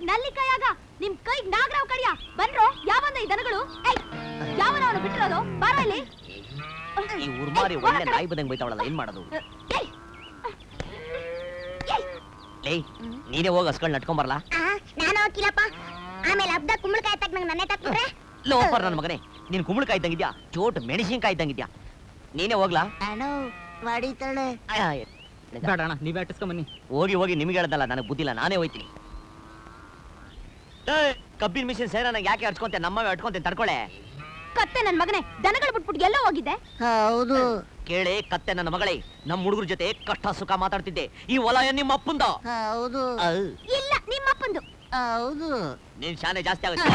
ನಲ್ಲಿಕಾಯಾಗ ನಿಮ್ ಕೈಗ್ ನಾಗರಾವ್ ಕಡಿಯ ಬನ್ರೋ ಯಾವಂದ ಈ ದನಗಳು ಯಾವನ ಅವನು ಬಿಟ್ಟಿರೋದು ಬಾರ ಇಲ್ಲಿ ಈ ಉರ್ಮಾರಿ ಒಳ್ಳೆ ನಾಯಿ ಬಂದಂಗ್ ಬೈತಾವಳಲ್ಲ ಏನ್ ಮಾಡೋದು ಲೇ ನೀನೇ ಹೋಗಿ ಹಸ್ಕೊಂಡ್ ನಟ್ಕೊಂಬರ್ಲಾ ನಾನು ಹೋಗಿಲ್ಲಪ್ಪ ಆಮೇಲೆ ಹಬ್ಬದ ಕುಂಬಳಕಾಯಿ ತಕ್ಕ ನಂಗೆ ನನ್ನೇ ತಕ್ಬಿಟ್ರೆ ಲೋಪರ್ ನನ್ನ ಮಗನೇ ನೀನ್ ಕುಂಬಳಕಾಯಿ ಇದ್ದಂಗಿದ್ಯಾ ಚೋಟ್ ಮೆಣಸಿನ್ಕಾಯಿ ಇದ್ದಂಗಿದ್ಯಾ ನೀನೇ ಹೋಗ್ಲಾ ಅಣ್ಣ ಮಾಡಿತಾಳೆ ಬೇಡ ಅಣ್ಣ ನೀವೇ ಅಟ್ಟಿಸ್ಕೊಂಡ್ ಬನ್ನಿ ಹೋಗಿ ಹೋಗಿ ನಿಮ್ಗೆ ಹೇಳ್ದಲ್ಲ ನನಗೆ ಬುದ್ಧಿಲ್ಲ ನಾನೇ ಹೋಯ್ತೀನಿ ಕಬ್ಬಿನ ಮಿಷಿನ್ ಸೇರ ನಂಗೆ ಯಾಕೆ ಹರ್ಚ್ಕೊಂತೆ ನಮ್ಮವೇ ಅಟ್ಕೊಂತೆ ತಡ್ಕೊಳೆ ಕತ್ತೆ ನನ್ ಮಗನೇ ದನಗಳು ಬಿಟ್ಬಿಟ್ಟು ಎಲ್ಲೋ ಹೋಗಿದ್ದೆ ಹೌದು ಕೇಳೆ ಕತ್ತೆ ನನ್ನ ಮಗಳೇ ನಮ್ಮ ಹುಡುಗರ ಜೊತೆ ಕಷ್ಟ ಸುಖ ಮಾತಾಡ್ತಿದ್ದೆ ಈ ಹೊಲ ನಿಮ್ಮ ಅಪ್ಪಂದ ಹೌದು ಇಲ್ಲ ನಿಮ್ಮ ಅಪ್ಪಂದು ಹೌದು ನೀನ್ ಶಾನೆ ಜಾಸ್ತಿ ಆಗುತ್ತೆ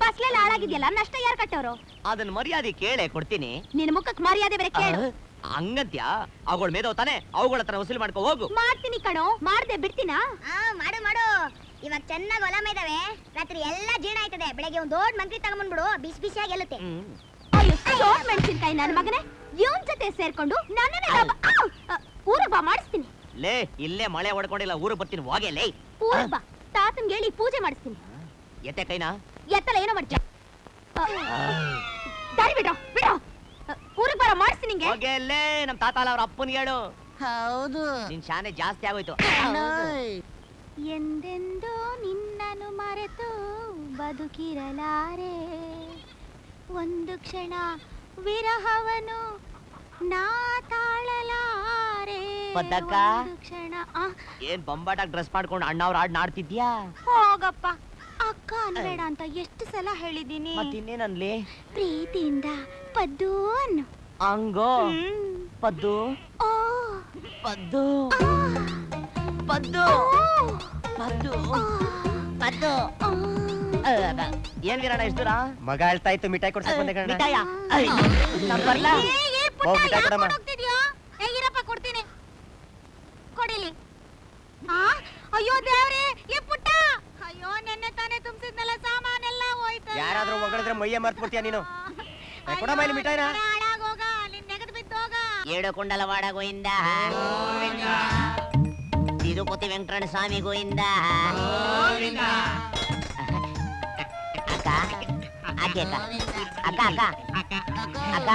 ಫಸ್ಲೆಲ್ಲ ಹಾಳಾಗಿದ್ಯಲ್ಲ ನಷ್ಟ ಯಾರು ಕಟ್ಟವ್ರು ಅದನ್ನ ಮರ್ಯಾದೆ ಕೇಳೆ ಕೊಡ್ತೀನಿ ನಿನ್ ಮುಖಕ್ ಮರ್ಯಾದೆ ಬೇರೆ ಕೇಳು ಹಂಗಂತ್ಯಾ ಅವುಗಳ ಮೇದವ್ ತಾನೆ ಅವುಗಳ ಹತ್ರ ವಸೂಲಿ ಮಾಡ್ಕೊ ಹೋಗು ಮಾಡ್ತೀನಿ ಕಣೋ ಮಾಡ್ದೆ ಬಿಡ್ತೀನಾ ಮಾಡು ಮಾಡು ಇವಾಗ ಚೆನ್ನಾಗಿ ಹೊಲ ಮೇದಾವೆ ರಾತ್ರಿ ಎಲ್ಲ ಜೀರ್ಣ ಆಯ್ತದೆ ಬೆಳಗ್ಗೆ ಒಂದ್ ದೊಡ್ಡ ಮಂತ್ರಿ ತಗೊಂಡ್ಬಿಡು ಬಿಸಿ ಬಿಸಿಯಾಗಿ ಗೆಲ್ಲುತ್ತೆ ಅಯ್ಯೋ ಸೋಟ್ ಮೆಣಸಿನ್ಕಾಯಿ ನನ್ನ ಮಗನೇ ಇವನ್ ಜೊತೆ ಸೇರ್ಕೊಂಡು ನನ್ನನ್ನೇ ಊರಿಗೆ ಬಾ ಮಾಡಿಸ್ತೀನಿ ಲೇ ಇಲ್ಲೇ ಮಳೆ ಹೊಡ್ಕೊಂಡಿಲ್ಲ ಊರು ಬರ್ತೀನಿ ಹೋಗೆ ಲೇ ಊರಿಗೆ ಬಾ ತಾತನ್ ಹೇಳಿ ಪೂಜೆ ಮಾಡಿಸ್ತೀನಿ ಎತ್ತೆ ಕೈನಾ ಎತ್ತಲ್ಲ ಏನೋ ಮಾಡ್ತೀಯ ದಾರಿ ಬಿಡೋ ಬಿಡೋ ಊರಿಗೆ ಬರೋ ಮಾಡಿಸ್ತೀನಿ ನಿಂಗೆ ಹೋಗೆ ಲೇ ನಮ್ ತಾತ ಅಲ್ಲ ಅವ್ರ ಅಪ್ಪನಿಗೆ ಹೇಳು ಹೌದು ನಿನ್ ಶಾನೆ ಜಾಸ್ತಿ ಆಗೋಯ್ತು ಎಂದೆಂದೋ ನಿನ್ನನ್ನು ಮರೆತು ಬದುಕಿರಲಾರೆ ಒಂದು ಕ್ಷಣ ವಿರಹವನು ನಾ ತಾಳಲಾರೆ ಪದ್ದಕ್ಕ ಕ್ಷಣ ಏನ್ ಬೊಂಬಾಟಾಗಿ ಡ್ರೆಸ್ ಮಾಡ್ಕೊಂಡು ಅಣ್ಣ ಅವ್ರ ಹಾಡ್ ನಾಡ್ತಿದ್ಯಾ ಹೋಗಪ್ಪ ಅಕ್ಕ ಅನ್ಬೇಡ ಅಂತ ಎಷ್ಟು ಸಲ ಹೇಳಿದೀನಿ ಮತ್ತಿನ್ನೇನನ್ಲಿ ಪ್ರೀತಿಯಿಂದ ಪದ್ದು ಅನ್ನು ಹಂಗೋ ಪದ್ದು ಓ ಪದ್ದು ಪದ್ದು ಪದ್ದು ಪದ್ದು ಏನ್ ವೀರಣ್ಣ ಎಷ್ಟು ದೂರ ಮಗ ಹೇಳ್ತಾ ಇತ್ತು ಮಿಠಾಯಿ ಕೊಡ್ಸಕ್ ಬಂದೆ ಕಣ ಮಿಠಾಯ ಇರಪ್ಪ ಕೊಡ್ತೀನಿ ಕೊಡಿಲಿ ಅಯ್ಯೋ ದೇವ್ರೆ ಏ ಪುಟ್ಟ ಅಯ್ಯೋ ನೆನ್ನೆ ತಾನೇ ತುಂಬಿಸಿದ್ನಲ್ಲ ಸಾಮಾನೆಲ್ಲ ಹೋಯ್ತು ಯಾರಾದ್ರೂ ಹೊಗಳಿದ್ರೆ ಮೈಯ ಮರ್ತ್ಬಿಡ್ತೀಯ ನೀನು ಕೊಡ ಮೈಲಿ ಮಿಠಾಯಿನ ಹಾಳಾಗೋಗ ನಿನ್ ನೆಗದ್ ಬಿದ್ದೋಗ ಏಳು ಕುಂಡಲವಾಡ ಗೋವಿಂದ ತಿರುಪತಿ ವೆಂಕಟರಮಣ ಸ್ವಾಮಿ ಗೋವಿಂದ ಅಕ್ಕ ಆಕೆ ಅಕ್ಕ ಅಕ್ಕ ಅಕ್ಕ ಅಕ್ಕ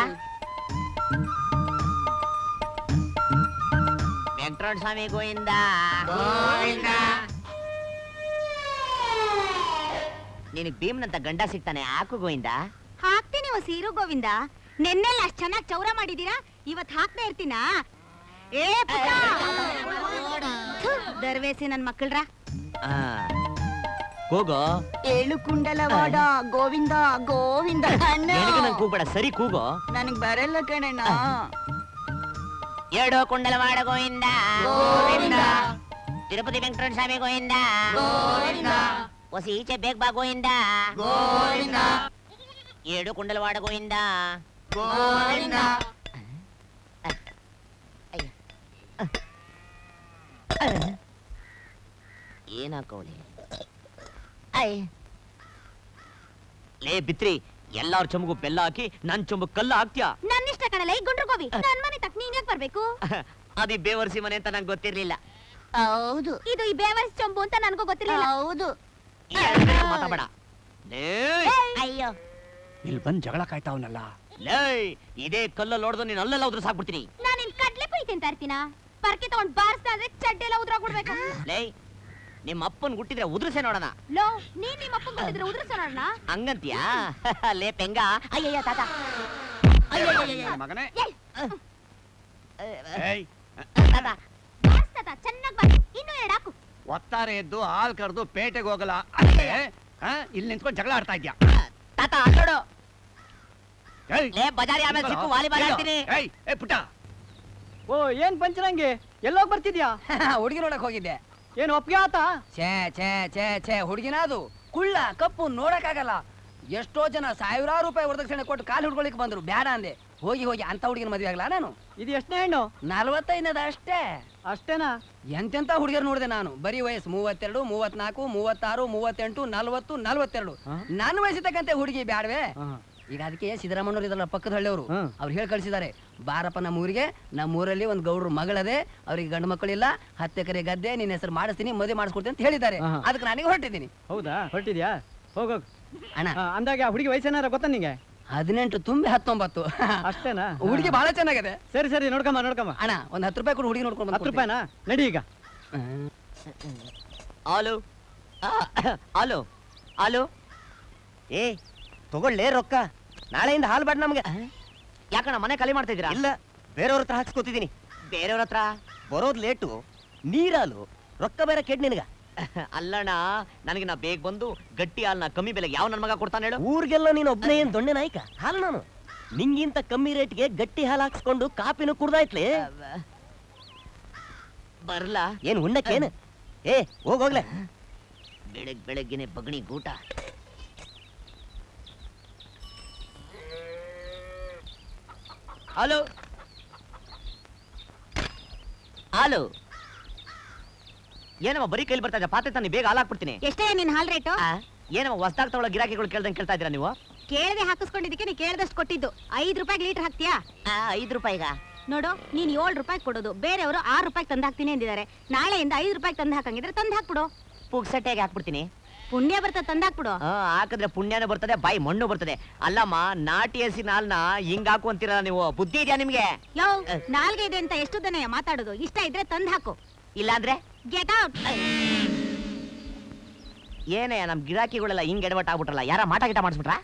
ವೆಂಕಟರಮಣ ಸ್ವಾಮಿ ಗೋವಿಂದ ನಿನಗ್ ಭೀಮ್ನಂತ ಗಂಡ ಸಿಗ್ತಾನೆ ಹಾಕು ಗೋವಿಂದ ಹಾಕ್ತೀನಿ ಸೀರು ಗೋವಿಂದ ನೆನ್ನೆಲ್ಲ ಅಷ್ಟ್ ಚೆನ್ನಾಗಿ ಚೌರ ಮಾಡಿದೀರಾ ಇವತ್ ಹಾಕ್ತಾ ಇರ್ತೀನಾ ಏ ದರ್ವೇಸಿ ನನ್ ಮಕ್ಕಳ್ರ ಕೂಗೋ ಏಳು ಕುಂಡಲವಾಡ ಗೋವಿಂದ ಗೋವಿಂದ ನಂಗೆ ಕೂಗ್ಬೇಡ ಸರಿ ಕೂಗೋ ನನಗ್ ಬರಲ್ಲ ಕಣಣ್ಣ ಏಳು ಕುಂಡಲವಾಡ ಗೋವಿಂದ ಗೋವಿಂದ ತಿರುಪತಿ ವೆಂಕಟರಮಣ ಸ್ವಾಮಿ ಗೋವಿಂದ ಗೋವಿಂದ ಹೊಸಿ ಈಚೆ ಬೇಗ ಬಾ ಗೋವಿಂದ ಗೋವಿಂದ ಏಳು ಕುಂಡಲವಾಡ ಗೋವಿಂದ ಗೋವಿಂದ ಏನಾಕೋಳಿ ಲೇ ಬಿತ್ರಿ ಎಲ್ಲಾರ ಚೊಂಬು ಬೆಲ್ಲ ಹಾಕಿ ನನ್ ಚೊಂಬು ಕಲ್ಲ ಹಾಕ್ತ್ಯಾ ನನ್ನಿಷ್ಟ ಕಣಲ್ಲ ಈ ಗುಂಡ್ರು ಗೋವಿ ನನ್ ಮನೆ ತಕ್ಕ ನೀನ್ ಯಾಕೆ ಬರ್ಬೇಕು ಅದಿ ಬೇವರ್ಸಿ ಮನೆ ಅಂತ ನಂಗೆ ಗೊತ್ತಿರ್ಲಿಲ್ಲ ಹೌದು ಇದು ಈ ಬೇವರ್ಸ್ ಚೊಂಬು ಅಂತ ನನ್ಗೂ ಗೊತ್ತಿರಲಿಲ್ಲ ಹೌದು ಮಾತಾಡ ಅಯ್ಯೋ ಇಲ್ಲಿ ಬಂದ್ ಜಗಳ ಕಾಯ್ತಾವನಲ್ಲ ಲೇ ಇದೇ ಕಲ್ಲಲ್ಲಿ ನೋಡ್ದು ನೀನ್ ಅಲ್ಲೆಲ್ಲ ಉದ್ರ ಸಾಕ್ಬಿಡ್ತೀನಿ ನಾನ್ ನಿನ್ ಕಡ್ಲೆ ಪುರಿ ತಿಂತಾ ಇರ್ತೀನ ಪರ್ಕೆ ತಗೊಂಡ್ ಬಾರಿಸ್ತಾ ಇದ್ರೆ ಚಡ್ಡೆಲ್ಲ ಉದ್ರಾಗ್ಬಿಡ್ಬೇಕು ಲೇ ನಿಮ್ಮ ಅಪ್ಪನ್ ಹುಟ್ಟಿದ್ರೆ ಉದ್ರಸೆ ನೋಡೋಣ ಲೋ ನೀನ್ ನಿಮ್ಮ ಅಪ್ಪನ್ ಕೊಟ್ಟಿದ್ರೆ ಉದ್ರಸೋಣ ಹಂಗಂತೀಯಾ ಲೇ ಪೆಂಗ ಅಯ್ಯಯ್ಯ ತಾತ ಮಗನೇ ಬಾರಿಸ್ತಾ ಚೆನ್ನಾಗ್ ಬಾರಿ ಇನ್ನು ಎರಡು ಹಾಕು ಒತ್ತಾರೆ ಎದ್ದು ಹಾಲ್ ಕರೆದು ಪೇಟೆಗೆ ಹೋಗಲ್ಲ ಇಲ್ಲಿ ನಿಂತ್ಕೊಂಡು ಜಗಳ ಆಡ್ತಾ ಇದ್ಯಾ ತಾತ ನೋಡು ಲೇ ಬಜಾರಿ ಆಮೇಲೆ ಸಿಕ್ಕು ವಾಲಿಬಾಲ್ ಆಡ್ತೀನಿ ಪುಟ್ಟ ಓ ಏನ್ ಪಂಚರಂಗಿ ಎಲ್ಲೋಗ್ ಬರ್ತಿದ್ಯಾ ಹುಡುಗಿ ನೋಡಕ್ ಹೋಗಿದ್ದೆ ಏನ್ ಒಪ್ಪಿಗೆ ಆತ ಛೇ ಛೇ ಛೇ ಛೇ ಹುಡುಗಿನ ಅದು ಕುಳ್ಳ ಕಪ್ಪು ನೋಡಕ್ಕಾಗಲ್ಲ ಎಷ್ಟೋ ಜನ ಸಾವಿರಾರು ರೂಪಾಯಿ ವರದಕ್ಷಿಣೆ ಕೊಟ್ಟು ಕಾಲು ಹುಡ್ಕೊಳಿಕ್ ಬಂದ್ರು ಬ್ಯಾಡ ಅಂದೆ ಹೋಗಿ ಹೋಗಿ ಅಂತ ಹುಡುಗಿನ ಮದ್ವೆ ಆಗ್ಲಾ ನಾನು ಇದು ಎಷ್ಟನೇ ಹೆಣ್ಣು 45 ಅಷ್ಟೇ ಅಷ್ಟೇನಾ ಎಂತೆಂತ ಹುಡುಗಿಯರು ನೋಡಿದೆ ನಾನು ಬರೀ ವಯಸ್ಸು 32 34 36 38 40 42 ನನ್ನ ವಯಸ್ಸಿತಕ್ಕಂತೆ ಹುಡುಗಿ ಬ್ಯಾಡ್ವೆ ಈಗ ಅದಕ್ಕೆ ಸಿದ್ದರಾಮಣ್ಣವ್ರು ಇದಲ್ಲ ಪಕ್ಕದ ಹಳ್ಳಿಯವರು ಅವ್ರು ಹೇಳಿ ಕಳಿಸಿದ್ದಾರೆ, ಬಾರಪ್ಪ ನಮ್ಮೂರಿಗೆ, ನಮ್ಮೂರಲ್ಲಿ ಒಂದು ಗೌಡ್ರ ಮಗಳದೆ, ಅವ್ರಿಗೆ ಗಂಡು ಮಕ್ಕಳಿಲ್ಲ, 10 ಎಕರೆ ಗದ್ದೆ, ನಿನ್ನ ಹೆಸರು ಮಾಡಿಸ್ತೀನಿ, ಮದುವೆ ಮಾಡಿಸ್ಕೊಡ್ತೀನಿ ಅಂತ ಹೇಳಿದ್ದಾರೆ. ಅದಕ್ಕೆ ನನಗೆ ಹೊರಟಿದ್ದೀನಿ. ಹೌದಾ, ಹೊರಟಿದ್ಯಾ? ಹೋಗೋಗ್ ಅಣ್ಣ. ಅಂದಾಗ ಹುಡುಗಿ ವಯಸ್ಸೇನಾರ ಗೊತ್ತಾ ನಿಂಗೆ? 18 ತುಂಬಿ 19. ಅಷ್ಟೇನಾ? ಹುಡುಗಿ ಬಹಳ ಚೆನ್ನಾಗಿದೆ. ಸರಿ ನೋಡ್ಕಮ್ಮ. ಅಣ್ಣ ಒಂದು 10 ರೂಪಾಯಿ ಕೊಡು, ಹುಡುಗಿ ನೋಡ್ಕೊಂಡು 10 ರೂಪಾಯಿನಾ? ನಡಿ ಈಗ. ಆಲು ಏ ತಗೊಳ್ಳೆ ರೊಕ್ಕ, ನಾಳೆಯಿಂದ ಹಾಲು ಬಾಡ್ ನಮ್ಗೆ. ಯಾಕಣ್ಣ ಮನೆ ಖಾಲಿ ಮಾಡ್ತಾ ಇದೀರಾ? ಇಲ್ಲ, ಬೇರೆಯವ್ರ ಹತ್ರ ಹಾಕ್ಸ್ಕೊತಿದ್ದೀನಿ. ಬೇರೆಯವ್ರ ಹತ್ರ ಬರೋದ್ ಲೇಟು, ನೀರಾಲು, ರೊಕ್ಕ ಬೇರೆ ಕೆಡ್ ನಿನಗ. ಅಲ್ಲಣ್ಣ, ನನಗೆ ನಾ ಬೇಗ ಬಂದು ಗಟ್ಟಿ ಹಾಲ್ನ ಕಮ್ಮಿ ಬೆಲೆಗೆ ಯಾವ ನನ್ನ ಮಗ ಕೊಡ್ತಾನೆ ಹೇಳು? ಊರಿಗೆಲ್ಲ ನೀನು ಒಬ್ಬನೇ ಏನ್ ದೊಣ್ಣೆ ನಾಯ್ಕ? ಹಾಲು ನಾನು ನಿಂಗಿಂತ ಕಮ್ಮಿ ರೇಟ್ಗೆ ಗಟ್ಟಿ ಹಾಲು ಹಾಕ್ಸ್ಕೊಂಡು ಕಾಪಿನೂ ಕುಡ್ದಾಯ್ತ್ಲಿ. ಬರ್ಲಾ? ಏನ್ ಉಣ್ಣಕ್ಕೇನು? ಏ ಹೋಗ್ಲೆ. ಬೆಳಗ್ಗೆನೆ ಬಗಣಿ ಗೂಟ. ಹಲೋ ಏನಮ್ಮ ಬರೀ ಕೈಲಿ ಬರ್ತಾ ಇದ್ದ? ಪಾತ್ರೆ ತಾನೆ ಬೇಗ ಹಾಲು ಹಾಕ್ಬಿಡ್ತೀನಿ. ಎಷ್ಟೇ ನಿನ್ ಹಾಲ್ ರೇಟು? ಏನಮ್ಮ ಹೊಸ್ದಾಗ್ ತಗೊಳ್ಳೋ ಗಿರಾಕಿಗಳು ಕೇಳ್ದಂಗೆ ಕೇಳ್ತಾ ಇದ್ದೀರಾ ನೀವು? ಕೇಳದೆ ಹಾಕಿಸ್ಕೊಂಡಿದ್ದಕ್ಕೆ ನೀ ಕೇಳ್ದಷ್ಟು ಕೊಟ್ಟಿದ್ದು. 5 ರೂಪಾಯಿ ಲೀಟರ್ ಹಾಕ್ತೀಯಾ? 5 ರೂಪಾಯಿಗ ನೋಡು, ನೀನ್ 7 ರೂಪಾಯಿ ಕೊಡೋದು, ಬೇರೆಯವರು 6 ರೂಪಾಯಿ ತಂದು ಹಾಕ್ತೀನಿ ಅಂದಿದ್ದಾರೆ. ನಾಳೆಯಿಂದ 5 ರೂಪಾಯಿ ತಂದು ಹಾಕಂಗಿದ್ರೆ ತಂದು ಹಾಕ್ಬಿಡು. ಪುಕ್ಸಟ್ಟೆಗೆ ಹಾಕ್ಬಿಡ್ತೀನಿ. ಪುಣ್ಯ ಬರ್ತದೆ, ತಂದು ಹಾಕ್ಬಿಡು. ಹಾಕಿದ್ರೆ ಪುಣ್ಯನೂ ಬರ್ತದೆ, ಬಾಯಿ ಮಣ್ಣು ಬರ್ತದೆ. ಅಲ್ಲಮ್ಮ, ನಾಟಿ ಹಸಿನ ಹಾಲ್ನ ಹಿಂಗ್ ಹಾಕು ಅಂತೀರಲ್ಲ ನೀವು, ಬುದ್ಧಿ ಇದೆಯಾ ನಿಮ್ಗೆ? ಯಾವ ನಾಲ್ಗೆ ಇದೆ ಅಂತ ಎಷ್ಟು ದನ ಮಾತಾಡೋದು? ಇಷ್ಟ ಇದ್ರೆ ತಂದು ಹಾಕು, ಇಲ್ಲಾಂದ್ರೆ ಗೆಟ್ ಔಟ್. ಏನೇ ನಮ್ ಗಿರಾಕಿಗಳೆಲ್ಲ ಹಿಂಗ್ ಎಡವಟ್ ಆಗ್ಬಿಟ್ರಲ್ಲ, ಯಾರ ಮಾಟ ಗಿಟ ಮಾಡಿಸ್ಬಿಟ್ರ?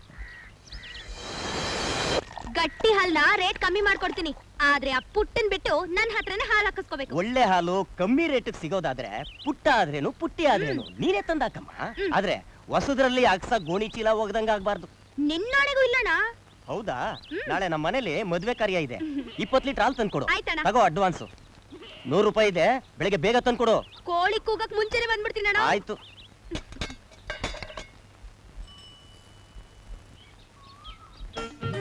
ಗಟ್ಟಿ ಹಾಲ್ನ ರೇಟ್ ಕಮ್ಮಿ ಮಾಡ್ಕೊಡ್ತೀನಿ, ಆದ್ರೆ ಆ ಪುಟ್ಟನ್ ಬಿಟ್ಟು ನನ್ನ ಹತ್ರನೇ ಹಾಲು ಹಾಕಿಸ್ಕೋಬೇಕು. ಒಳ್ಳೆ ಹಾಲು ಕಮ್ಮಿ ರೇಟ್ ಸಿಗೋದಾದ್ರೆ ಪುಟ್ಟ ಆದ್ರೇನು ಪುಟ್ಟಿ ಆದ್ರೇನು ನೀನೇ ತಂದಾಕಮ್ಮ. ಆದ್ರೆ ಹೊಸದ್ರಲ್ಲಿ ಅಕ್ಸ ಗೋಣಿ ಚೀಲ ಹೋಗ್ದಂಗ ಆಗ್ಬಾರ್ದು. ನಿನ್ನೊಳಗೂ ಇಲ್ಲಣ್ಣ. ಹೌದಾ? ನಾಳೆ ನಮ್ಮ ಮನೇಲಿ ಮದ್ವೆ ಕಾರ್ಯ ಇದೆ. 20 ಲೀಟರ್ ಹಾಲು ತಂದ್ಕೊಡು. ಆಯ್ತಣ್ಣ. ತಗೋ ಅಡ್ವಾನ್ಸ್. 100 ರೂಪಾಯಿ ಇದೆ, ಬೆಳಿಗ್ಗೆ ಬೇಗ ತಂದ್ಕೊಡು. ಕೋಳಿ ಕೂಗಕ್ ಮುಂಚೆನೆ ಬಂದ್ಬಿಡ್ತೀನಣ್ಣ. ಆಯ್ತು.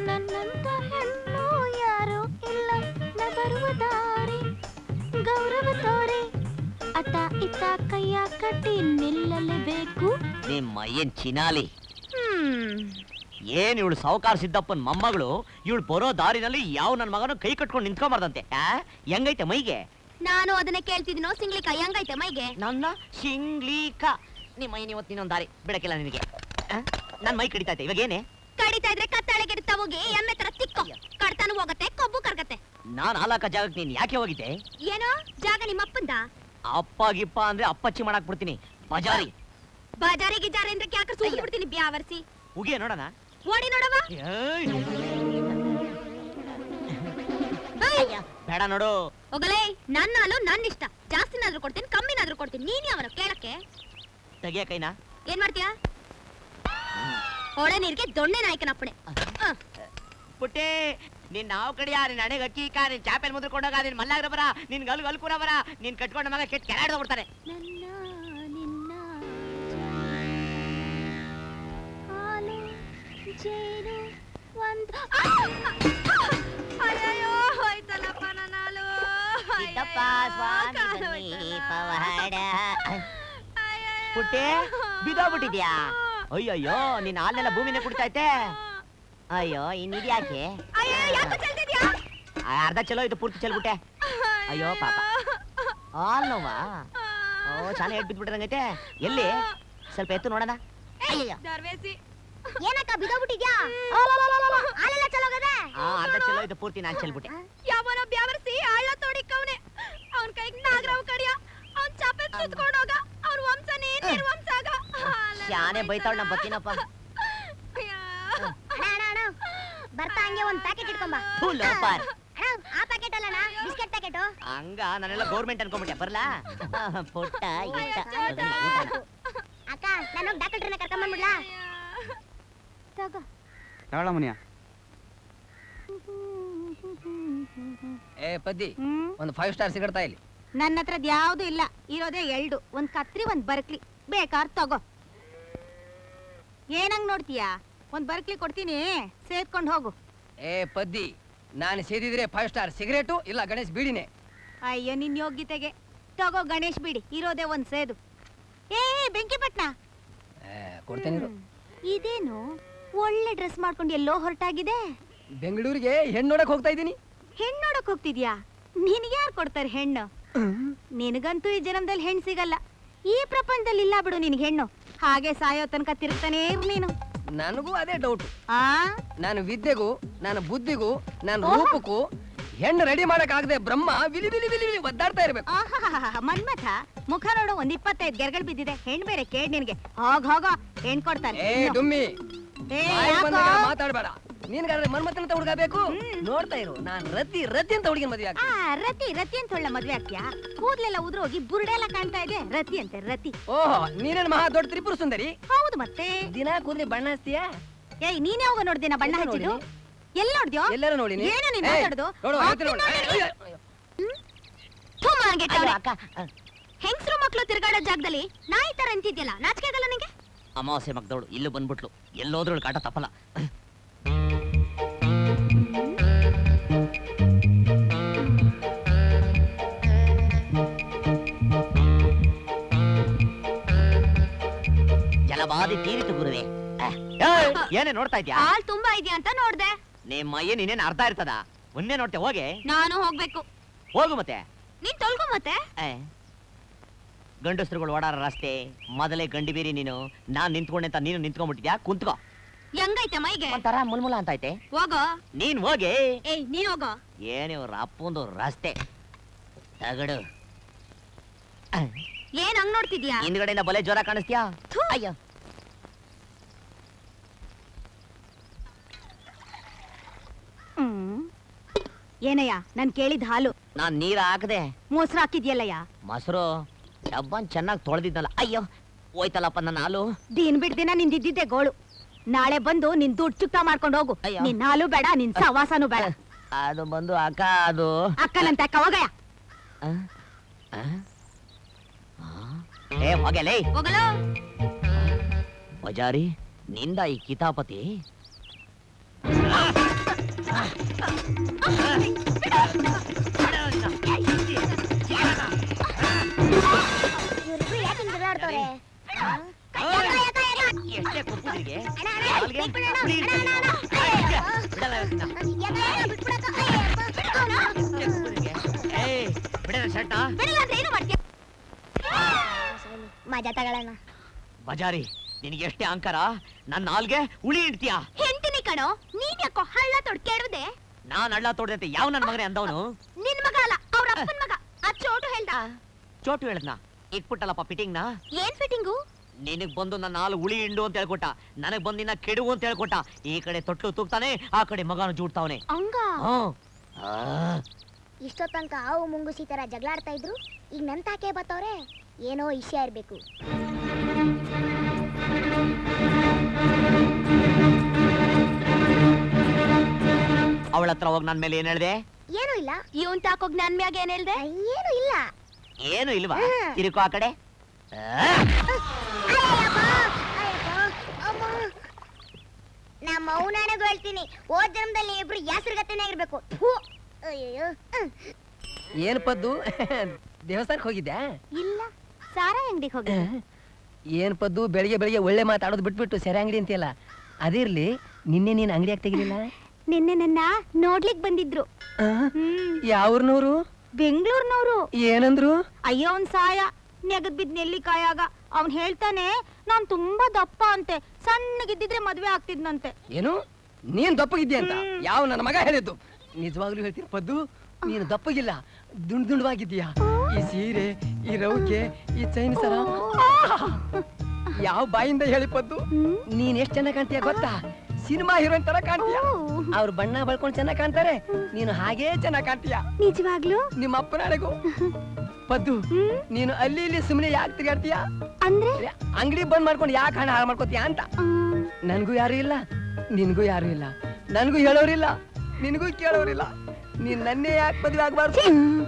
ನನ್ನಂತ ಹೆಣ್ಣು ಯಾರು ಇಲ್ಲ, ನ ಬರುವ ದಾರಿ ಗೌರವ ತೋರಿ, ಅತ್ತ ಇತ್ತ ಕೈಯ ಕಟ್ಟಿ ನಿಲ್ಲಲೇಬೇಕು. ನಿಮ್ಮ ಏನ್ ಚಿನಾಲಿ, ಏನ್ ಇವಳು ಸಾವುಕಾರ ಸಿದ್ದಪ್ಪನ್ ಮೊಮ್ಮಗಳು, ಇವಳು ಬರೋ ದಾರಿನಲ್ಲಿ ಯಾವ ನನ್ ಮಗನು ಕೈ ಕಟ್ಕೊಂಡು ನಿಂತ್ಕೊಂಬಾರ್ದಂತೆ. ಹೆಂಗೈತೆ ಮೈಗೆ? ನಾನು ಅದನ್ನ ಕೇಳ್ತಿದ್ದೀನೋ ಸಿಂಗ್ಲಿಕ ಹೆಂಗೈತೆ ಮೈಗೆ? ನನ್ನ ಶಿಂಗ್ಲೀಕ ನಿಮ್ಮ ಮೈ ಇವತ್ತು ಇನ್ನೊಂದು ದಾರಿ ಬಿಡಕಿಲ್ಲ ನಿನಗೆ. ನನ್ ಮೈ ಕಡಿತೈತೆ ಇವಾಗ ಏನೇ? ಕಡಿತಾ ಇದ್ರೆ ಕತ್ತಾಳೆ ಕೆಡ್ತಾ ಹೋಗಿ ಎಮ್ಮೆ ತರ ತಿಕ್ಕೋ, ಕಡ್ತಾನು ಹೋಗತ್ತೆ, ಕೊಬ್ಬು ಕರ್ಗತ್ತೆ. ನಾನ್ ಹಾಲಾಕ ಜಾಗಕ್ಕೆ ನೀನ್ ಯಾಕೆ ಹೋಗಿದ್ದೆ? ಏನೋ ಜಾಗ ನಿಮ್ಮಪ್ಪಂದ? ಅಪ್ಪ ಗಿಪ್ಪ ಅಂದ್ರೆ ಅಪ್ಪಚ್ಚಿ ಮಾಡಾಕ್ ಬಿಡ್ತೀನಿ. ಬಜಾರಿ ಬಾಜಾರಿ ಗಿಜಾರಿ ಅಂದ್ರೆ ಯಾಕೆ ಸುಳ್ಳು ಬಿಡ್ತೀನಿ ಬ್ಯಾವರ್ಸಿ. ಉಗಿಯ ನೋಡೋಣ. ಓಡಿ ನೋಡವ. ಬೇಡ ನೋಡು. ಹೋಗಲೇ, ನನ್ನ ಹಾಲು ನನ್ನ ಇಷ್ಟ. ಜಾಸ್ತಿನಾದ್ರೂ ಕೊಡ್ತೀನಿ, ಕಮ್ಮಿನಾದ್ರೂ ಕೊಡ್ತೀನಿ. ನೀನ್ ಅವನು ಕೇಳಕ್ಕೆ? ತೆಗಿಯ ಕೈನಾ. ಏನ್ ಮಾಡ್ತೀಯಾ? ಒಳೆ ನೀರ್ಗೆ ದೊಣ್ಣೆ ನಾಯಕನಪ್ಪಣೆ. ಪುಟ್ಟೆ, ನೀನ್ ನಾವು ಕಡಿಯ, ನಿನ್ ಹಣೆಗೆ ಅಕ್ಕಿ ಕಾ, ನಿನ್ ಚಾಪೆಲ್ ಮುದ್ರಕೊಂಡೋಗ, ನಿನ್ ಮಲ್ಲಾಗ್ರ ಬರ, ನಿನ್ ಗಲ್ಕೂರ ಬರ, ನೀನ್ ಕಟ್ಕೊಂಡ ಮಗ ಕೆಟ್ಟ ಕೆಳಾಡ್ದ ಬಿಡ್ತಾರೆ. ಅಯ್ಯೋ ಹೋಯ್ತಲ್ಲಪ್ಪ ನನ್ನ ಹಾಲು. ಪುಟ್ಟೆ, ಬಿದ್ದೋಗ್ಬಿಟ್ಟಿದ್ಯಾ? ಅಯ್ಯಯ್ಯೋ, ನಿನ್ ಹಾಲೆಲ್ಲ ಭೂಮಿನೇ ಕುಡಿತೈತೆ. ಅಯ್ಯೋ, ಇನ್ನಿದ್ಯಾಕೆ? ಅರ್ಧ ಚಲೋ ಇದು, ಪೂರ್ತಿ ಚೆಲ್ಬಿಟ್ಟೆ. ಅಯ್ಯೋ ಪಾಪ, ಹಾಲ್ ನೋವಾ? ಓ, ಚೆನ್ನಾಗಿ ಹೇಳಿ ಬಿದ್ಬಿಟ್ರಂಗೈತೆ. ಎಲ್ಲಿ? ಸ್ವಲ್ಪ ಎತ್ತು ನೋಡೋಣ. ಏನಕ್ಕ ಬಿದ್ದೋಗ್ಬಿಟ್ಟಿದ್ಯಾ? ಹಾಲೆಲ್ಲ ಚಲೋಗದೆ. ಅರ್ಧ ಚಲೋ ಇದು, ಪೂರ್ತಿ ನಾನ್ ಚೆಲ್ಬಿಟ್ಟೆ. ಯಾವನೋ ಬ್ಯಾವರ್ಸಿ ಹಳ್ಳ ತೋಡಿಕ್ಕವ್ನೆ. ಅವನ್ ಕೈಗೆ ನಾಗರಾವ್ ಕಡಿಯ, ಅವನ್ ಚಾಪೆ ಸುತ್ಕೊಂಡೋಗ, ಅವ್ರ ವಂಶನೇ ನಿರ್ವಂಶ ಆಗ. ಶಾನೆ ಬೈತಾಳ, ನಾ ಬತ್ತೀನಪ್ಪ. ಬರ್ತಾ ಹಂಗೆ ಒಂದ್ ಪ್ಯಾಕೆಟ್ ಇಟ್ಕೊಂಬ. ಆ ಪ್ಯಾಕೆಟ್ ಅಲ್ಲಣ್ಣ, ಬಿಸ್ಕೆಟ್ ಪ್ಯಾಕೆಟ್. ಹಂಗ ನಾನೆಲ್ಲ ಗೌರ್ಮೆಂಟ್ ಅನ್ಕೊಂಡ್ಬಿಟ್ಟೆ. ಬರ್ಲಾ? ಪುಟ್ಟ ಅಕ್ಕ, ನಾನು ಡಾಕ್ಟರ್ನ ಕರ್ಕೊಂಡ್ ಬಂದ್ಬಿಡ್ಲಾ? ತಗೊಳ್ಳ ಮುನಿಯ. ಏ ಪದ್ದಿ, ಒಂದು 5 ಸ್ಟಾರ್ ಸಿಗಡ್ತಾ ಇಲ್ಲಿ. ನನ್ನ ಹತ್ರದ್ ಯಾವ್ದು ಇಲ್ಲ, ಇರೋದೇ 2. ಒಂದ್ ಕತ್ರಿ, ಒಂದ್ ಬರ್ಕ್ಲಿ. ಬೇಕಾರ್ ತಗೋ. ಏನಂಗ್ ನೋಡ್ತೀಯಾ? ಒಂದ್ ಬರ್ಕ್ಲಿ ಕೊಡ್ತೀನಿ, ಸೇದ್ಕೊಂಡ್ ಹೋಗು. ಏ ಪದ್ದಿ, ನಾನು ಸೇದಿದ್ರೆ 5 ಸ್ಟಾರ್ ಸಿಗರೇಟು ಇಲ್ಲ ಗಣೇಶ್ ಬೀಡಿನೇ. ಅಯ್ಯೋ, ನಿನ್ ಯೋಗ್ಯತೆಗೆ. ತಗೋ ಗಣೇಶ್ ಬೀಡಿ, ಇರೋದೇ ಒಂದ್ ಸೇದು. ಏ ಬೆಂಕಿಪಟ್ನ, ಕೊಡ್ತೇನೆ. ಇದೇನು ಒಳ್ಳೆ ಡ್ರೆಸ್ ಮಾಡ್ಕೊಂಡು ಎಲ್ಲೋ ಹೊರಟಾಗಿದೆ. ಬೆಂಗಳೂರಿಗೆ ಹೆಣ್ಣು ನೋಡಕ್ ಹೋಗ್ತಾ ಇದ್ದೀನಿ. ಹೆಣ್ಣು ನೋಡಕ್ ಹೋಗ್ತಿದ್ಯಾ? ನಿನಗೆ ಯಾರು ಕೊಡ್ತಾರೆ ಹೆಣ್ಣು? ನಿನಗಂತೂ ಈ ಜನ್ಮದಲ್ಲಿ ಹೆಣ್ಣು ಸಿಗಲ್ಲ. ಈ ಪ್ರಪಂಚದಲ್ಲಿ ಇಲ್ಲ ಬಿಡು ನಿನ್ಗೆ ಹೆಣ್ಣು. ಹಾಗೆ ಸಾಯೋ ತನಕ ತಿರುಗ್ತಾನೇ ಇರು ನೀನು. ನನಗೂ ಅದೇ ಡೌಟ್. ಆ ನಾನು ವಿದ್ಯೆಗೂ ನಾನು ಬುದ್ಧಿಗೂ ನಾನು ರೂಪಕ್ಕೂ ಹೆಣ್ಣು ರೆಡಿ ಮಾಡಕ್ ಆಗದೆ ಬ್ರಹ್ಮ ವಿಲಿ ವಿಲಿ ವಿಲಿ ವಿಲಿ ಒದ್ದಾಡ್ತಾ ಇರ್ಬೇಕು. ಮನ್ಮಥ ಮುಖ ನೋಡು, ಒಂದ್ 25 ಗೆರೆಗಳು ಬಿದ್ದಿದೆ. ಹೆಣ್ಣು ಬೇರೆ ಕೇಳ್ ನಿನ್ಗೆ. ಹೋಗ ಹೆಣ್ ಕೊಡ್ತಾನೆ. ಏ ಡುಮ್ಮಿ, ಏ, ಬಾಯಿ ಯಾಕೋ? ಬಂದಾಗ ಮಾತಾಡ್ಬೇಡ. ನಿನ್ಗಾದ್ರೆ ಮನ್ಮಥನಂತ ಹುಡುಗ ಬೇಕು. ನೋಡ್ತಾ ಇರು, ನಾನ್ ರತಿ ರತಿ ಅಂತ ಹುಡುಗಿನ ಮದುವೆ ಆಗ್ತೀನಿ. ರತಿ ಅಂತ ಒಳ್ಳೆ ಮದ್ವೆ ಆಗ್ತೀಯಾ? ಕೂದ್ಲೆಲ್ಲ ಉದ್ರೋಗಿ ಬುರುಡೆಲ್ಲ ಕಾಣ್ತಾ ಇದೆ. ರತಿ ಅಂತೆ ರತಿ. ಓಹೋ, ನೀನೇನ್ ಮಹಾ ದೊಡ್ಡ ತ್ರಿಪುರ ಸುಂದರಿ? ಹೌದು ಮತ್ತೆ. ದಿನ ಕೂದ್ಲಿ ಬಣ್ಣ ಹಚ್ತೀಯಾ? ಏಯ್, ನೀನೇ ಹೋಗ ನೋಡ್ದಿನ ಬಣ್ಣ ಹಚ್ಚಿದ್ದು? ಎಲ್ಲಿ ನೋಡ್ದ್ಯೋ? ಎಲ್ಲರೂ ನೋಡಿನಿ. ಏನು ನೀನ್ ಮಾತಾಡೋದು? ಹೆಂಗಸ್ರು ಮಕ್ಳು ತಿರ್ಗಾಡೋ ಜಾಗದಲ್ಲಿ ನಾಯಿ ತರ ಅಂತಿದ್ಯಲ್ಲ, ನಾಚಿಕೆ ಆಗಲ್ಲ ನಿಂಗೆ? ಅಮಾವಾಸ್ಯೆ ಮಗ್ದವಳು ಇಲ್ಲೂ ಬಂದ್ಬಿಟ್ಲು. ಎಲ್ಲೋದ್ರೂ ಕಾಟ ತಪ್ಪಲ್ಲ. ಜಲಬಾಧೆ ತೀರಿತು ಗುರುವೆ. ಏನೇ ನೋಡ್ತಾ ಇದ್ಯಾ? ಹಾಲ್ ತುಂಬಾ ಇದೆಯಾ ಅಂತ ನೋಡ್ದೆ. ನಿಮ್ಮ ಅಯ್ಯ ನೀನೇನ್ ಅರ್ಧ ಇರ್ತದ? ಮೊನ್ನೆ ನೋಡ್ತೆ ಹೋಗೆ. ನಾನು ಹೋಗ್ಬೇಕು. ಹೋಗು ಮತ್ತೆ. ನೀನ್ ತೊಳ್ಕೊ ಮತ್ತೆ. ಗಂಡಸ್ರುಗಳು ಓಡಾರ ರಸ್ತೆ ಮೊದಲೇ ಗಂಡಿ ಬೀರಿ ನೀನು. ನಾನ್ ನಿಂತ್ಕೊಂಡೆ ಅಂತ ನೀನು ನಿಂತ್ಕೊಂಡ್ಬಿಟ್ಟಿದ್ಯಾ? ಕುಂತ್ಕೋ. ಹೆಂಗೈತೆ ಮೈಗೆ? ಒಂಥರ ಮುಲ್ಮುಲ ಅಂತ ಐತೆ. ಹೋಗೋ. ನೀನ್ ಹೋಗಿ. ಏಯ್, ನೀನ್ ಹೋಗೋ. ಏನಿವ್ರ ಅಪ್ಪಂದು ರಸ್ತೆ ತಗಡು. ಏನ್ ಹಂಗ್ ನೋಡ್ತಿದ್ಯಾ? ಹಿಂದ್ಗಡೆಯಿಂದ ಬಲೆ ಜ್ವರ ಕಾಣಿಸ್ತೀಯಾ? ಅಯ್ಯೋ, ಏನಯ್ಯ ನಾನ್ ಕೇಳಿದ ಹಾಲು? ನಾನ್ ನೀರ್ ಹಾಕದೆ. ಮೊಸರು ಹಾಕಿದ್ಯಲ್ಲಯ್ಯ? ಮೊಸರು ಡಬ್ಬನ್ ಚೆನ್ನಾಗಿ ತೊಳೆದಿದ್ನಲ್ಲ. ಅಯ್ಯೋ, ಹೋಯ್ತಲ್ಲಪ್ಪ ನನ್ನ ಹಾಲು. ದಿನ ಬಿಡ್ದಿನ ನಿಂದಿದ್ದೆ ಗೋಳು. ನಾಳೆ ಬಂದು ನಿನ್ ದುಡ್ಡು ಚುಕ್ತ ಮಾಡ್ಕೊಂಡು ಹೋಗು. ಅಯ್ಯೋ. ನಿನ್ ಹಾಲು ಬೇಡ, ನಿನ್ ಸವಾಸನು ಬೇಡ. ಅದು ಬಂದು ಅಕ್ಕ, ಅದು ಅಕ್ಕನಂತ ಅಕ್ಕ ಹೋಗಯ್ಯ. ಏ ಹೋಗಲೇ. ಹೋಗಲು. ಬಜಾರಿ ನಿಂದ ಈ ಕಿತಾಪತಿ. ಎಷ್ಟೇ ಕೊಪ್ಪುದಿಗೆ ಮಜಾ ತಗೊಳ್ಳೋಣ. ಬಜಾರಿ ನಿನಗೆ ಎಷ್ಟೇ ಅಹಂಕಾರ, ನನ್ನ ನಾಲ್ಗೆ ಉಳಿ ಇಡ್ತೀಯಾ? ಹೆಂಡ್ತಿನಿ ಕಣೋ. ನೀನ್ ಯಾಕೋ ಹಳ್ಳ ತೊಡ್ಕೇಳುದೆ? ನಾನ್ ಹಳ್ಳ ತೋಡ್ದಂತೆ ಯಾವ ನನ್ನ ಮಗನೇ ಅಂದವನು? ನಿನ್ ಮಗ ಅಲ್ಲ, ಅವ್ರ ಅಪ್ಪನ್ ಮಗ. ಆ ಚೋಟು ಹೇಳ್ದ. ಚೋಟು ಹೇಳದ್ನ ಇಟ್ಬಿಟ್ಟಲ್ಲಪ್ಪ ಫಿಟ್ಟಿಂಗ್ ನ. ಏನ್ ಫಿಟ್ಟಿಂಗು? ನಿನಗ್ ಬಂದು ನನ್ನ ಹಾಲು ಉಳಿ ಇಂಡು ಅಂತ ಹೇಳ್ಕೊಟ್ಟ, ನನಗ್ ಬಂದು ನಿನ್ನ ಕೆಡು ಅಂತ ಹೇಳ್ಕೊಟ್ಟ. ಈ ಕಡೆ ತೊಟ್ಲು ತೂಗ್ತಾನೆ, ಆ ಕಡೆ ಮಗನ ಜೂಡ್ತಾವನೆ. ಹಂಗ ಇಷ್ಟೋ ತನಕ ಹಾವು ಮುಂಗುಸಿ ತರ ಜಗಳಾಡ್ತಾ ಇದ್ರು, ಈಗ ನನ್ ತಾಕೆ ಬತ್ತವ್ರೆ. ಏನೋ ವಿಷಯ ಇರ್ಬೇಕು. ಅವಳ ಹತ್ರ ಹೋಗಿ ನನ್ ಮೇಲೆ ಏನ್ ಹೇಳ್ದೆ? ಏನೂ ಇಲ್ಲ. ಇವನ್ ತಾಕೋಗ್ ನನ್ ಮ್ಯಾಗ ಏನ್ ಹೇಳ್ದೆ? ಏನೂ ಇಲ್ಲ. ಏನು ಇಲ್ವಾ? ತಿರುಕೋ ಆ ಕಡೆ. ನಾ ಮೌನಾನಗೂ ಹೇಳ್ತೀನಿ, ಹೋದ ಜನ್ಮದಲ್ಲಿ ಇಬ್ರು ಯಾಸರ್ಗತೆನೇ ಆಗಿರ್ಬೇಕು. ಅಯ್ಯೋ. ಏನ್ ಪದ್ದು, ದೇವಸ್ಥಾನಕ್ಕೆ ಹೋಗಿದ್ಯಾ? ಇಲ್ಲ, ಸಾರಾ ಅಂಗಡಿಗೆ ಹೋಗಿ. ಏನ್ ಪದ್ದು, ಬೆಳಿಗ್ಗೆ ಬೆಳಿಗ್ಗೆ ಒಳ್ಳೆ ಮಾತಾಡೋದು ಬಿಟ್ಬಿಟ್ಟು ಸೆರೆ ಅಂಗಡಿ ಅಂತೀಯಲ್ಲ. ಅದಿರ್ಲಿ, ನಿನ್ನೆ ನೀನ್ ಅಂಗಡಿ ಯಾಕೆ ತೆಗಿಲಿಲ್ಲ? ನಿನ್ನೆ ನನ್ನ ನೋಡ್ಲಿಕ್ ಬಂದಿದ್ರು. ಯಾವ್ರನವ್ರು? ಬೆಂಗಳೂರಿನವರು. ಏನಂದ್ರು? ಅಯ್ಯೋ ಅವ್ನ್ ಸಾಯ ನೆಗದ್ ಬಿದ್ ನೆಲ್ಲಿಕಾಯಾಗ. ಅವ್ನ್ ಹೇಳ್ತಾನೆ ನಾನ್ ತುಂಬಾ ದಪ್ಪ ಅಂತೆ, ಸಣ್ಣಗಿದ್ದಿದ್ರೆ ಮದ್ವೆ ಆಗ್ತಿದ್ನಂತೆ. ಏನು, ನೀನ್ ದಪ್ಪಗಿದ್ಯಾ ಅಂತ ಯಾವ ನನ್ನ ಮಗ ಹೇಳಿದ್ದು? ನಿಜವಾಗ್ಲೂ ಹೇಳ್ತೀನಿ ಪದ್ದು, ನೀನು ದಪ್ಪಗಿಲ್ಲ, ದುಂಡವಾಗಿದ್ದೀಯಾ. ಈ ಸೀರೆ, ಈ ರೌಕೆ, ಈ ಚೈನ್ ಸರ ಯಾವ ಬಾಯಿಂದ ಹೇಳಿ ಪದ್ದು? ನೀನ್ ಎಷ್ಟ್ ಚೆನ್ನಾಗ್ ಕಾಣ್ತೀಯ ಗೊತ್ತಾ? ಸಿನಿಮಾ ಹೀರೋಯಿನ್ ತರ ಕಾಣ್ತೀಯ. ಅವ್ರು ಬಣ್ಣ ಬಳ್ಕೊಂಡು ಚೆನ್ನಾಗ್ ಕಾಣ್ತಾರೆ, ನೀನು ಹಾಗೇ ಚೆನ್ನಾಗ್ ಕಾಣ್ತೀಯ. ನಿಜವಾಗ್ಲು? ನಿಮ್ಮ ಅಪ್ಪನಾಳೆಗೂ. ಪದ್ದು, ನೀನು ಅಲ್ಲಿ ಇಲ್ಲಿ ಸುಮ್ಮನೆ ಯಾಕೆ ತಿರುಗಾಡ್ತೀಯ? ಅಂದ್ರೆ ಅಂಗಡಿ ಬಂದ್ ಮಾಡ್ಕೊಂಡು ಯಾಕೆ ಹಣ ಹಾಳು ಮಾಡ್ಕೋತೀಯ ಅಂತ. ನನ್ಗೂ ಯಾರು ಇಲ್ಲ, ನಿನ್ಗೂ ಯಾರು ಇಲ್ಲ, ನನ್ಗೂ ಹೇಳೋರಿಲ್ಲ, ನಿನ್ಗೂ ಕೇಳೋರಿಲ್ಲ. ನೀನ್ ನನ್ನೇ ಯಾಕೆ ಮದುವೆ ಆಗ್ಬಾರ್ದು?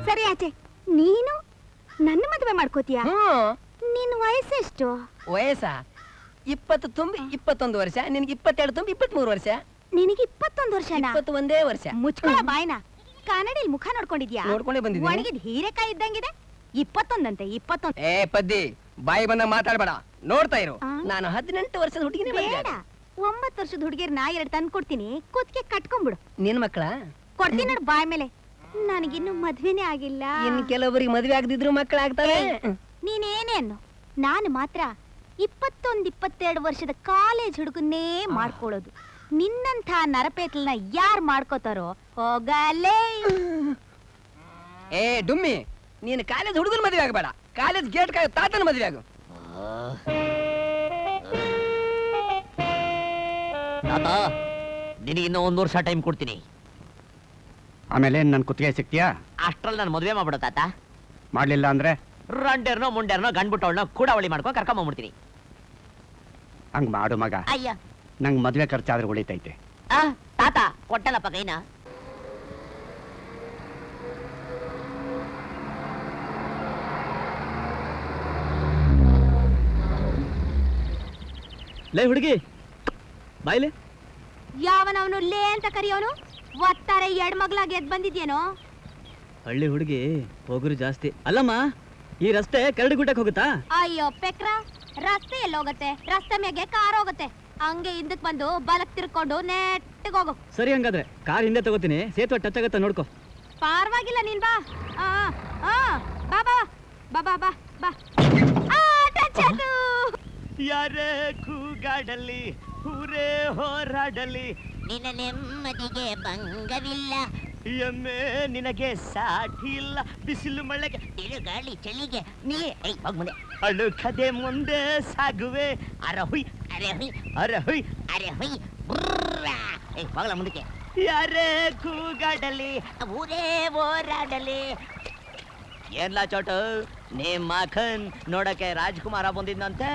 ಸರಿ ಆಚೆ, ನೀನು ನನ್ನ ಮದುವೆ ಮಾಡ್ಕೋತೀಯ? ನಿನ್ ವಯಸ್ಸೆಷ್ಟು? ವಯಸ್ಸ 20 ತುಂಬಿ 21 ವರ್ಷ, ನಿನ್ಗೆ 22 ತುಂಬಿ 23 ವರ್ಷ. ನಿನಗೆ 21 ವರ್ಷನಾ? 21 ವರ್ಷ. ಮುಚ್ಕೊಳ್ಳ ಬಾಯ್ನ. ಕನ್ನಡಿಲ್ ಮುಖ ನೋಡ್ಕೊಂಡಿದ್ಯಾ? ನೋಡ್ಕೊಂಡೇ ಬಂದಿದ್ದೀನಿ. ಒಣಗಿದ ಹೀರೆಕಾಯಿ ಇದ್ದಂಗಿದೆ. 21 ಅಂತೆ, 21. ಏ ಪದ್ದಿ, ಬಾಯಿ ಬಂದ ಮಾತಾಡ್ಬೇಡ, ನೋಡ್ತಾ ಇರು. ನಾನು 18 ವರ್ಷದ ಹುಡುಗಿನೇ ಬೇಡ, 9 ವರ್ಷದ ಹುಡುಗಿರ್ ನಾ 2 ತಂದು ಕೊಡ್ತೀನಿ, ಕೂತ್ಕೆ ಕಟ್ಕೊಂಡ್ಬಿಡು. ನಿನ್ ಮಕ್ಕಳ ಕೊಡ್ತೀನಿ ನೋಡು ಬಾಯ್ ಮೇಲೆ. ನನಗಿನ್ನು ಮದ್ವೆನೇ ಆಗಿಲ್ಲ. ಇನ್ ಕೆಲವರಿಗೆ ಮದ್ವೆ ಆಗದಿದ್ರು ಮಕ್ಕಳಾಗ್ತವೆ. ನೀನೇನೇನು, ನಾನು ಮಾತ್ರ 21-22 ವರ್ಷದ ಕಾಲೇಜ್ ಹುಡುಗನ್ನೇ ಮಾಡ್ಕೊಳ್ಳೋದು. ನಿನ್ನಂಥ ನರಪೇತ್ಲನ್ನ ಯಾರು ಮಾಡ್ಕೋತಾರೋ ಹೋಗಲೇ. ಏ ಡುಮ್ಮಿ, ನೀನು ಕಾಲೇಜ್ ಹುಡುಗನ ಮದುವೆ ಆಗಬೇಡ, ಕಾಲೇಜ್ ಗೇಟ್ ಕಾಯ ತಾತನ ಮದುವೆ ಆಗು. ತಾತ, ನಿನಗೆ ಇನ್ನೂ 1 ವರ್ಷ ಟೈಮ್ ಕೊಡ್ತೀನಿ. ಆಮೇಲೆ ನನ್ ಕುತ್ತಿಗೆ ಸಿಗ್ತೀಯಾ? ಅಷ್ಟ್ರಲ್ಲಿ ನಾನು ಮದುವೆ ಮಾಡ್ಬಿಡೋ ತಾತ. ಮಾಡ್ಲಿಲ್ಲ ಅಂದ್ರೆ ರಂಡೇರ್ನೋ ಮುಂಡೇರ್ನೋ ಗಂಡ್ಬಿಟ್ಟವಳನ್ನ ಕೂಡ ಅವಳಿ ಮಾಡ್ಕೊಂಡು ಕರ್ಕೊಂಬಂದ್ಬಿಡ್ತೀನಿ. ಹಂಗ್ ಮಾಡು ಮಗ, ಅಯ್ಯ ನಂಗ್ ಮದ್ವೆ ಖರ್ಚಾದ್ರೆ ಉಳಿತೈತೆ. ತಾತ ಕೊಟ್ಟಲ್ಲಪ್ಪ ಕೈನ. ಲೇ ಹುಡುಗಿ ಬಾಯ್ಲೆ. ಯಾವನವನು ಲೇ ಅಂತ ಕರಿಯೋನು? ಒತ್ತಾರೆ ಎಡ್ಮಗ್ಲಾಗಿ ಎದ್ ಬಂದಿದ್ಯೇನೋ? ಹಳ್ಳಿ ಹುಡುಗಿ ಹೋಗುರು ಜಾಸ್ತಿ ಅಲ್ಲಮ್ಮ. ಈ ರಸ್ತೆ ಕರಡಿ ಗುಡ್ಡಕ್ಕೆ ಹೋಗುತ್ತಾ? ಅಯ್ಯೋ ಪೆಕ್ರ, ರಸ್ತೆ ಎಲ್ಲೋಗತ್ತೆ? ರಸ್ತೆ ಮ್ಯಾಗೆ ಕಾರ್ ಹೋಗುತ್ತೆ. ಹಂಗೆ ಹಿಂದಕ್ ಬಂದು ಬಲಕ್ ತಿರ್ಕೊಂಡು ನೆಟ್ಟಿಗೆ ಹೋಗು. ಸರಿ, ಹಂಗಾದ್ರೆ ಕಾರ್ ಹಿಂದೆ ತಗೋತೀನಿ, ಸೇತುವೆ ಟಚ್ ಆಗತ್ತ ನೋಡ್ಕೋ. ಪರವಾಗಿಲ್ಲ, ನೀನ್ ಬಾ. ಬಾ ಬಾ ಬಾ ಬಾ ಬಾ ಬಾ. ಟಚ್ ಆಯ್ತು. ಯಾರೇ ಕೂಗಾಡಲಿ, ಊರೇ ಹೋರಾಡಲಿ, ನಿನ್ನ ನೆಮ್ಮದಿಗೆ ಭಂಗವಿಲ್ಲ. ಎಮ್ಮೆ ನಿನಗೆ ಸಾಠಿ ಇಲ್ಲ. ಬಿಸಿಲು ಮಳೆಗೆ ತಿರುಗಾಳಿ ಚಳಿಗೆ ನೀ ಮುಂದೆ ಅಳುಕದೆ ಮುಂದೆ ಸಾಗುವೆ. ಅರಹುಯ್ ಅರೆ ಅರಹುಯ್ ಹುಯ್ ಬಾಗಲ ಮುಂದಕ್ಕೆ. ಯಾರೇ ಕೂಗಾಡಲಿ, ಊರೇ ಹೋರಾಡಲಿ. ಏನ್ಲಾ ಚೋಟು, ನಿಮ್ಮ ಮಖನ್ ನೋಡಕ್ಕೆ ರಾಜ್ಕುಮಾರ ಬಂದಿದ್ನಂತೆ.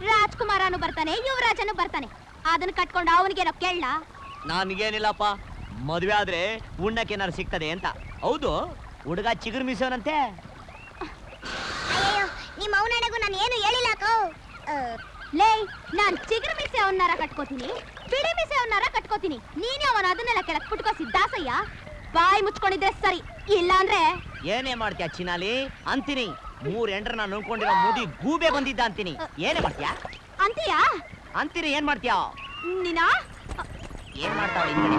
ರಾಜ್ಕುಮಾರನು ಬರ್ತಾನೆ, ಯುವರಾಜನು ಬರ್ತಾನೆ. ಅದನ್ನ ಕಟ್ಕೊಂಡು ಅವನಿಗೇನೋ ಕೇಳ. ನನ್ಗೇನಿಲ್ಲಪ್ಪ, ಮದ್ವೆ ಆದ್ರೆ ಉಣ್ಣಕ್ಕೆ ಏನಾರು ಸಿಗ್ತದೆ ಅಂತ. ಹೌದು, ಹುಡುಗ ಚಿಗುರು ಮೀಸೋನಂತೆ. ಅಯ್ಯೋ, ನಿಮ್ಮ ಅವನಡೆಗೂ ನಾನು ಏನು ಹೇಳಿಲ್ಲ ಕೋ. ಲೇ, ನಾನ್ ಚಿಗುರು ಮೀಸೆ ಅವನಾರ ಕಟ್ಕೋತೀನಿ, ಬಿಳಿ ಮೀಸೆ ಅವನಾರ ಕಟ್ಕೋತೀನಿ. ನೀನೇ ಅವನ ಅದನ್ನೆಲ್ಲ ಕೆಳಕ್ ಪುಟ್ಕೋಸಿ ದಾಸಯ್ಯ. ಬಾಯಿ ಮುಚ್ಕೊಂಡಿದ್ರೆ ಸರಿ, ಇಲ್ಲ ಅಂದ್ರೆ ಏನೇ ಮಾಡ್ತೀಯ ಚಿನಾಲಿ ಅಂತೀನಿ. 3 ಎಂಡ್ರನ್ನ ನೋಡ್ಕೊಂಡಿರೋ ಮುದಿ ಗೂಬೆ ಬಂದಿದ್ದ ಅಂತೀನಿ. ಏನೇ ಮಾಡ್ತೀಯ ಅಂತೀಯಾ? ಅಂತೀರಿ, ಏನ್ ಮಾಡ್ತೀಯ? ನೀನಾ ಏನ್ ಮಾಡ್ತಾವ ಹಿಂಗಡೆ?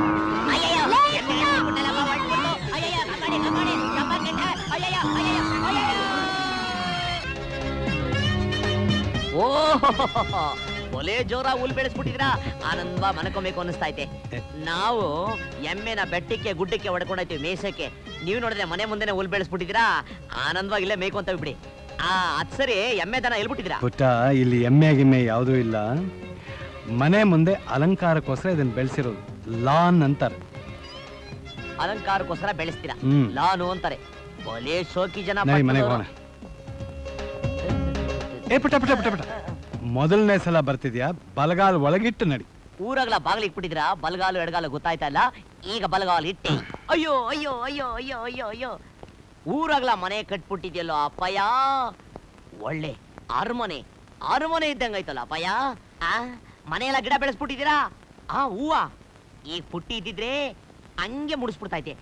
ಒಲೆ ಜೋರ ಹುಲ್ ಬೆಳೆಸ್ಬಿಟ್ಟಿದ್ರ. ಆನಂದ ಮನಕೊಬೇಕು ಅನಿಸ್ತಾ ಐತೆ. ನಾವು ಎಮ್ಮೆನ ಬೆಟ್ಟಕ್ಕೆ ಗುಡ್ಡಕ್ಕೆ ಹೊಡ್ಕೊಂಡೈತಿವಿ ಮೇಸಕ್ಕೆ. ನೀವು ನೋಡಿದ್ರೆ ಮನೆ ಮುಂದೆನೆ ಹುಲ್ ಬೆಳೆಸ್ಬಿಟ್ಟಿದ್ದೀರಾ. ಆನಂದವಾಗಿ ಇಲ್ಲೇ ಮೇಯ್ಕೊಂತ ಬಿಡಿ. ಅದ್ ಸರಿ, ಎಮ್ಮೆ ದನ ಎಲ್ಬಿಟ್ಟಿದ್ದೀರಾ? ಪುಟ್ಟ, ಇಲ್ಲಿ ಎಮ್ಮೆ ಗಿಮ್ಮೆ ಯಾವುದೂ ಇಲ್ಲ. ಮನೆ ಮುಂದೆ ಅಲಂಕಾರಕ್ಕೋಸ್ಕರ ಇದನ್ನ ಬೆಳೆಸಿರೋದು. ಲಾನ್ ಅಂತಾರೆ. ಅಲಂಕಾರಕ್ಕೋಸ್ಕರ ಬೆಳೆಸ್ತೀರಾ? ಲಾನು ಅಂತಾರೆ. ಒಲೆ ಶೋಕಿ ಜನ. ಮನೆಗೆ ಹೋಗೋಣ. ಏ ಪುಟ್ಟ ಪುಟ್ಟ ಪುಟ್ಟ ಪುಟ್ಟ, ಮೊದಲನೇ ಸಲ ಬರ್ತಿದ್ಯಾ? ಬಲಗಾಲ್ ಒಳಗಿಟ್ಟು ನಡಿ. ಊರಾಗ್ಲ ಬಾಗಿಲು ಇಟ್ಬಿಟ್ಟಿದ್ರ? ಬಲಗಾಲು ಎಡಗಾಲು ಗೊತ್ತಾಯ್ತಾ ಇಲ್ಲ, ಈಗ ಬಲಗಾಲು ಇಟ್ಟೆ. ಅಯ್ಯೋ ಅಯ್ಯೋ ಅಯ್ಯೋ ಅಯ್ಯೋ ಅಯ್ಯೋ ಅಯ್ಯೋ. ಊರಾಗ್ಲ ಮನೆ ಕಟ್ಬಿಟ್ಟಿದ್ಯಲ್ಲೋ ಅಪ್ಪಯ್ಯ. ಒಳ್ಳೆ ಅರಮನೆ ಅರಮನೆ ಇದ್ದಂಗೈತಲ್ಲ ಅಪ್ಪಯ್ಯ. ಮನೆಯೆಲ್ಲ ಗಿಡ ಬೆಳೆಸ್ಬಿಟ್ಟಿದ್ದೀರಾ? ಹೂವ ಈಗ ಪುಟ್ಟಿ ಇದ್ದಿದ್ರೆ ಹಂಗೆ ಮುಡಿಸ್ಬಿಡ್ತೈತೆ.